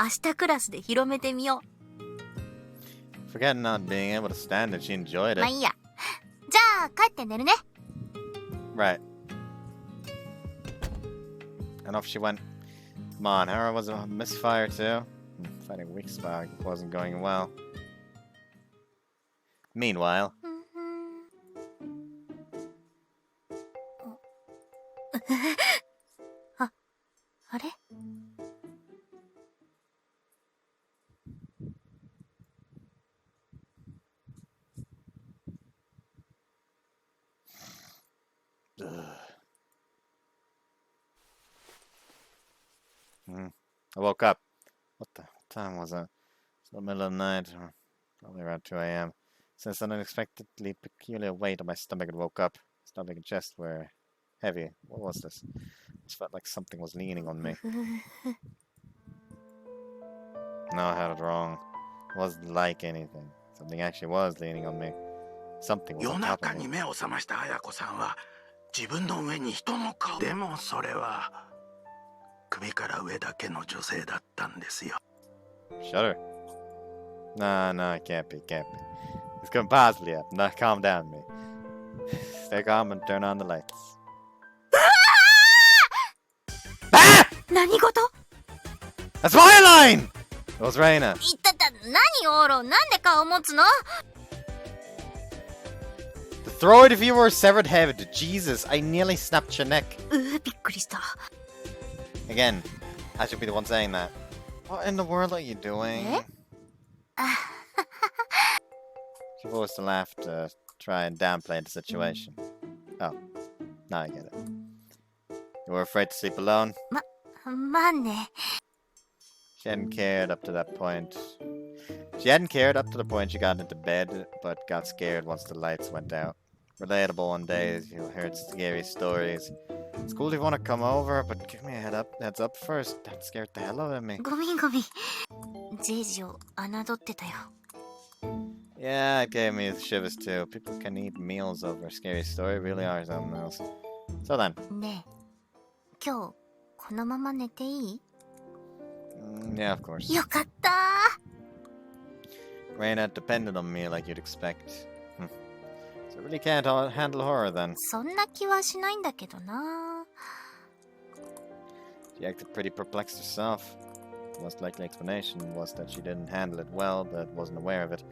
明日クラスで広めてみよう。 Forgetting not being able to stand it, she enjoyed it. まあいいや。じゃあ帰って寝るね。 Right. And off she went. Come on, Hera was a misfire too. Fighting weak spark wasn't going well. Meanwhile, あれ？ I woke up. What the time was it? It's the middle of the night, or probably around 2 a.m. Since an unexpectedly peculiar weight on my stomach, I woke up. Stomach and chest were heavy. What was this? It felt like something was leaning on me. No, I had it wrong. It wasn't like anything. Something actually was leaning on me. Something was on top of me. 夜中に目を覚ました綾子さんは自分の上に人の顔。でもそれは首から上だけの女性だったんですよ。 Shut her. No, it can't be. This couldn't possibly happen. Now, calm down, me. Stay calm and turn on the lights. 何事？ That's my line! It was Reina. 何オーロ、なんで顔持つの？ To throw it if you were a severed head. Jesus, I nearly snapped your neck. びっくりした。 Again, I should be the one saying that. What in the world are you doing? She forced to laugh to try and downplay the situation. Oh, now I get it. You were afraid to sleep alone? まあね。 She hadn't cared up to that point. She hadn't cared up to the point she got into bed, but got scared once the lights went out. Relatable on days you heard scary stories. It's cool if you want to come over, but give me a heads up first. That scared the hell out of me. ごめん。ジェージを侮ってたよ。 Yeah, it gave me the shivers too. People can eat meals over a scary story. Really are something else. So then. ねえ、今日このまま寝ていい？ Yeah, of course. よかったー。 Reina depended on me like you'd expect. So I really can't handle horror then. そんな気はしないんだけどな。 She acted pretty perplexed herself. The most likely explanation was that she didn't handle it well, but wasn't aware of it.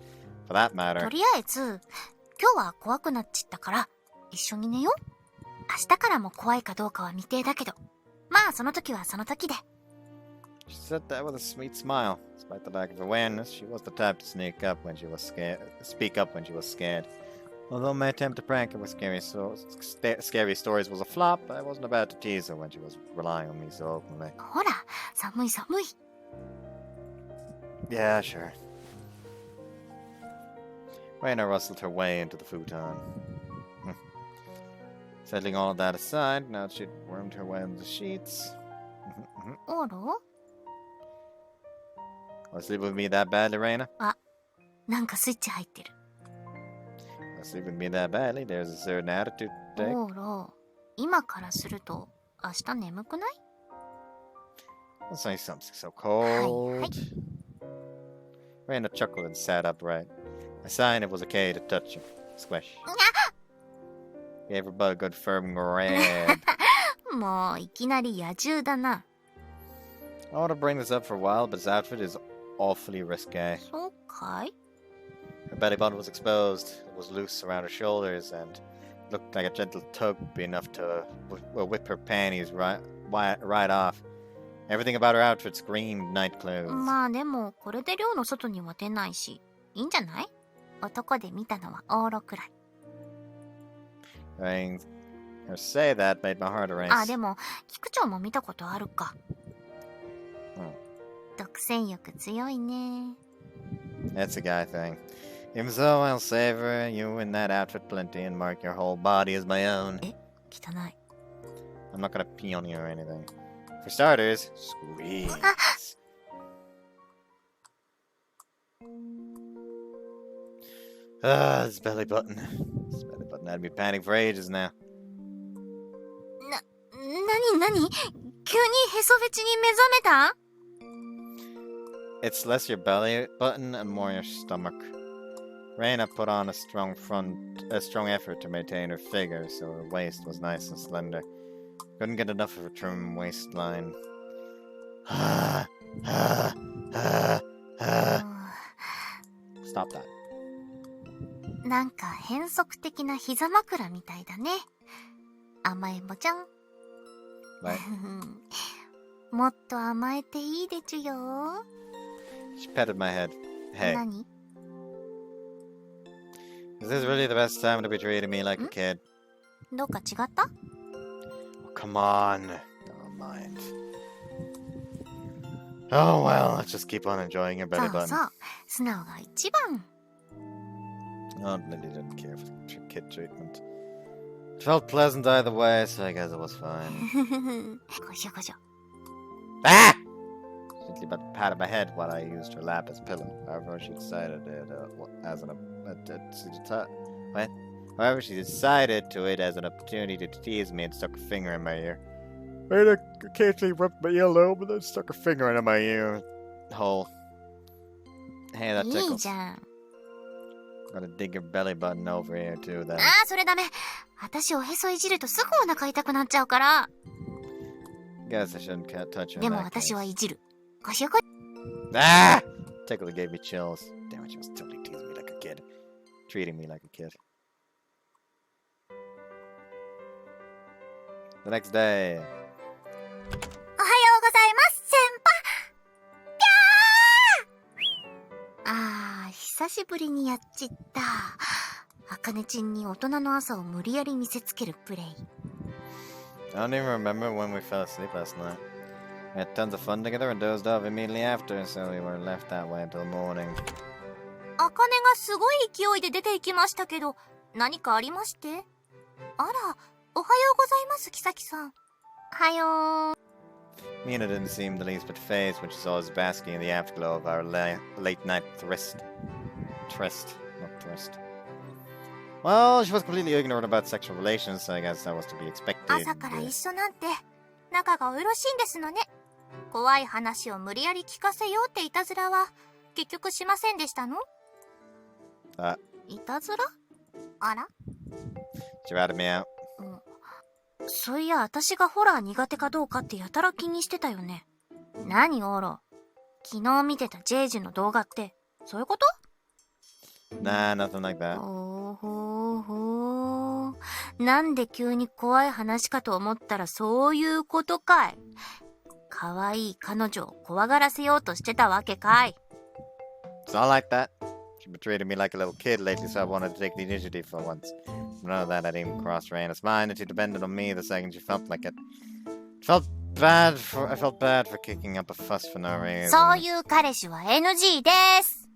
For that と matter, りあえず、今日は怖くなっちったから、一緒に寝よう。明日からも怖いかどうかは未定だけど、まあその時はその時で。 she said that with a sweet smile. Despite the lack of awareness, she was the type to speak up when she was scared. Although my attempt to prank her with scary stories was a flop, I wasn't about to tease her when she was relying on me so openly. ほら、寒い寒い。 Yeah, sure. Reina rustled her way into the futon. Settling all of that aside, now she'd wormed her way into the sheets. オーロ Want to sleep with me that badly, Reina? なんかスイッチ入ってる。 Want to sleep with me that badly? There's a certain attitude to take. オーロ、今からすると明日眠くない？ Let's say something so cold. Hi. Reina chuckled and sat upright. A sign it was okay to touch him. Squish. Gave her butt a good firm grab. もういきなり野獣だな。 I want to bring this up for a while, but his outfit is awfully risque. そうかい？ Her belly button was exposed. It was loose around her shoulders and looked like a gentle tug would be enough to whip her panties right off. Everything about her outfit screamed night clothes. まあでもこれで寮の外には出ないし、いいんじゃない？男で見たのはオーロくらい。 Hearing her say that made my heart erase. あ、でも菊長も見たことあるか。独占欲強いね。 That's a guy thing. Even so, I'll savor you in that outfit plenty and mark your whole body as my own. 汚い。 I'm not gonna pee on you or anything. For starters, squeeze. This belly button. This belly button had me panting for ages now. なに急にへそべちに目覚めた？ It's less your belly button and more your stomach. Reina put on a strong effort to maintain her figure, so her waist was nice and slender. Couldn't get enough of her trim waistline. Stop that. なんか変則的な膝枕みたいだね。甘えん坊ちゃん。 Right? もっと甘えていいでちゅよ。 She petted my head. Hey, 何？ is this really the best time to be treating me like a kid? どっか違った？ Oh, come on. Never mind. Oh well, let's just keep on enjoying your belly そう button. そう、素直が一番。 Oh, Lily didn't care for the kid treatment. It felt pleasant either way, so I guess it was fine. ごしょごしょ。 Ah! Gently but patted my head while I used her lap as a pillow. However, she decided to it as an opportunity to tease me and stuck a finger in my ear. Reina occasionally rubbed my earlobe and then stuck her finger into my ear hole. Hey, that いい tickles. じゃん。 Gotta dig your belly button over here too, then. ああ、それダメ。私おへそいじるとすぐお腹痛くなっちゃうから。 Guess I shouldn't touch her. で in も that 私 case. はいじる。ごしょごし Ah! Tickle gave me chills. Damn it, she was totally teasing me like a kid. Treating me like a kid. The next day. おはようございます、先輩。あー、久しぶりにやっちった。あかねちんに大人の朝を無理やり見せつけるプレイ。 I don't even remember when we fell asleep last night. We had tons of fun together and dozed off immediately after, so we were left that way until morning. あかねがすごい勢いで出て行きましたけど、何かありまして？あら、おはようございます、キサキさん。はよー。 Mina didn't seem the least bit phased when she saw us basking in the afterglow of our late night tryst. Not tryst. Well, she was completely ignorant about sexual relations, so I guess that was to be expected. 朝から一緒なんて仲がおよろしいんですのね。怖い話を無理やり聞かせようっていたずらは結局しませんでしたの？いたずら？あら？ You ratted me out. そういや、私がホラー苦手かどうかってやたら気にしてたよね。何オロ？昨日見てたジェイジの動画って、そういうこと？ Nah, nothing like that. なんで急に怖い話かと思ったらそういうことかい。可愛い彼女を怖がらせようとしてたわけかい。 It's not like that. She been treating me like a little kid lately, so I wanted to take the initiative for once. None of that had even crossed Reina's mind, and she depended on me the second she felt like it. I felt bad for kicking up a fuss for no reason. そういう彼氏は NG です。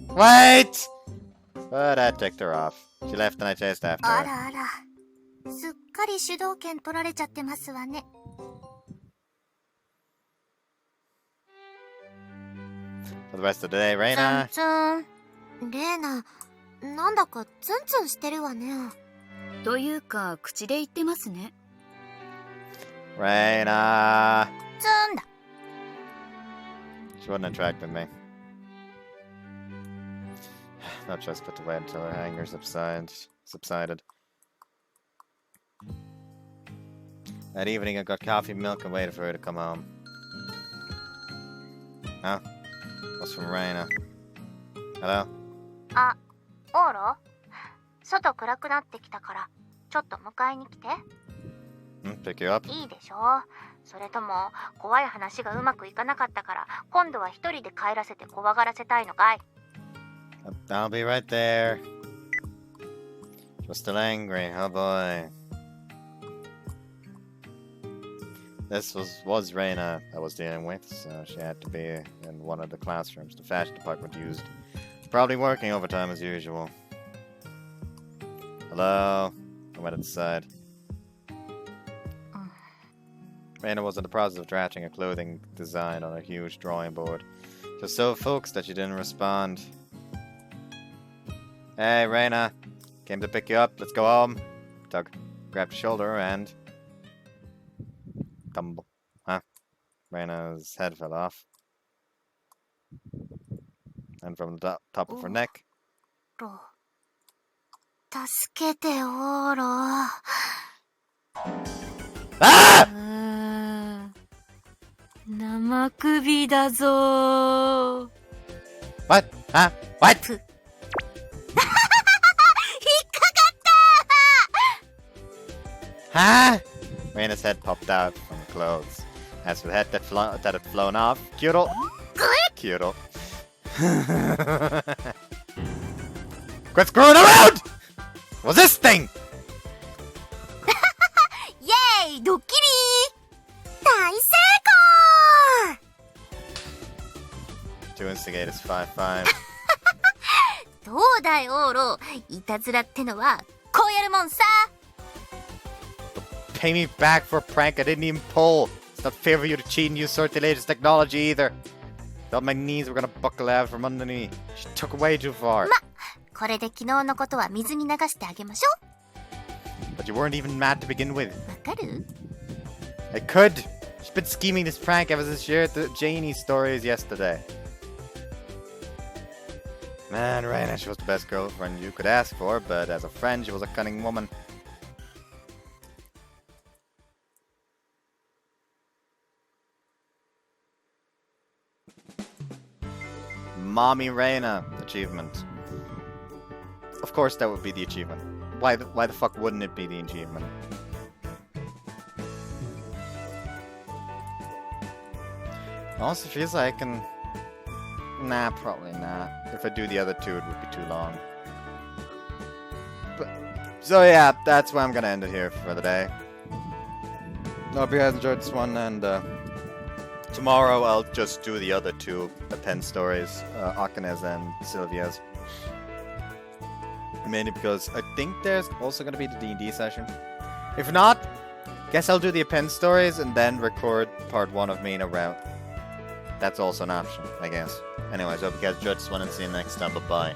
Wait! But I ticked her off. She left and I chased after あ her. らあら、すっかり主導権取られちゃってますわね。 For the rest of the day, Reina. ツン。レーナ、なんだかツンツンしてるわね。というか口で言ってますね。 Reina. ツンだ。 She wouldn't interact with me. No choice but to wait until her anger subsided. That evening I got coffee, milk, and waited for her to come home. Huh? What's from Reina? Hello? あ、オーロ？外暗くなってきたから、ちょっと迎えに来て。Pick you up? いいでしょ？それとも、怖い話がうまくいかなかったから、今度は一人で帰らせて怖がらせたいのかい？ I'll be right there. She was still angry, oh boy. This was Reina I was dealing with, so she had to be in one of the classrooms the fashion department used. Probably working overtime as usual. Hello? I went inside. Reina was in the process of drafting a clothing design on a huge drawing board. She was so focused that she didn't respond. Hey, Reina. Came to pick you up. Let's go home. Doug grabbed her shoulder and... tumble. Huh? Reina's head fell off. And from the top of her neck... 助けて、オーロ。Ah! 生首だぞ。 What? Huh? What? 引っかかった Huh? Reina's head popped out from her clothes. As for the head that had flown off, Kyoto. Kyoto. Quit screwing around! What's this thing? イェーイドッキリ大成功 Two instigators 5-5. どうだいオーロ、いたずらってのはこうやるもんさ。 Pay me back for a prank I didn't even pull. It's not fair for you to cheat and use sort of the latest technology either. Thought my knees were gonna buckle out from under me. She took way too far. これで昨日のことは水に流してあげましょ But you weren't even mad to begin with. う。わかる？ I could. She's been scheming this prank ever since she heard the Janie stories yesterday. Man, Reina, she was the best girlfriend you could ask for, but as a friend, she was a cunning woman. Mommy Reina achievement. Of course that would be the achievement. Why the fuck wouldn't it be the achievement? Also feels like I can... Nah, probably not. If I do the other two, it would be too long. But, so yeah, that's why I'm gonna end it here for the day. Hope you guys enjoyed this one, and tomorrow I'll just do the other two Append stories, Akane's and Sylvia's. Mainly because I think there's also gonna be the D&D session. If not, guess I'll do the Append stories and then record part 1 of Reina-Route. That's also an option, I guess. Anyways, hope you guys enjoyed this one and see you next time. Bye-bye.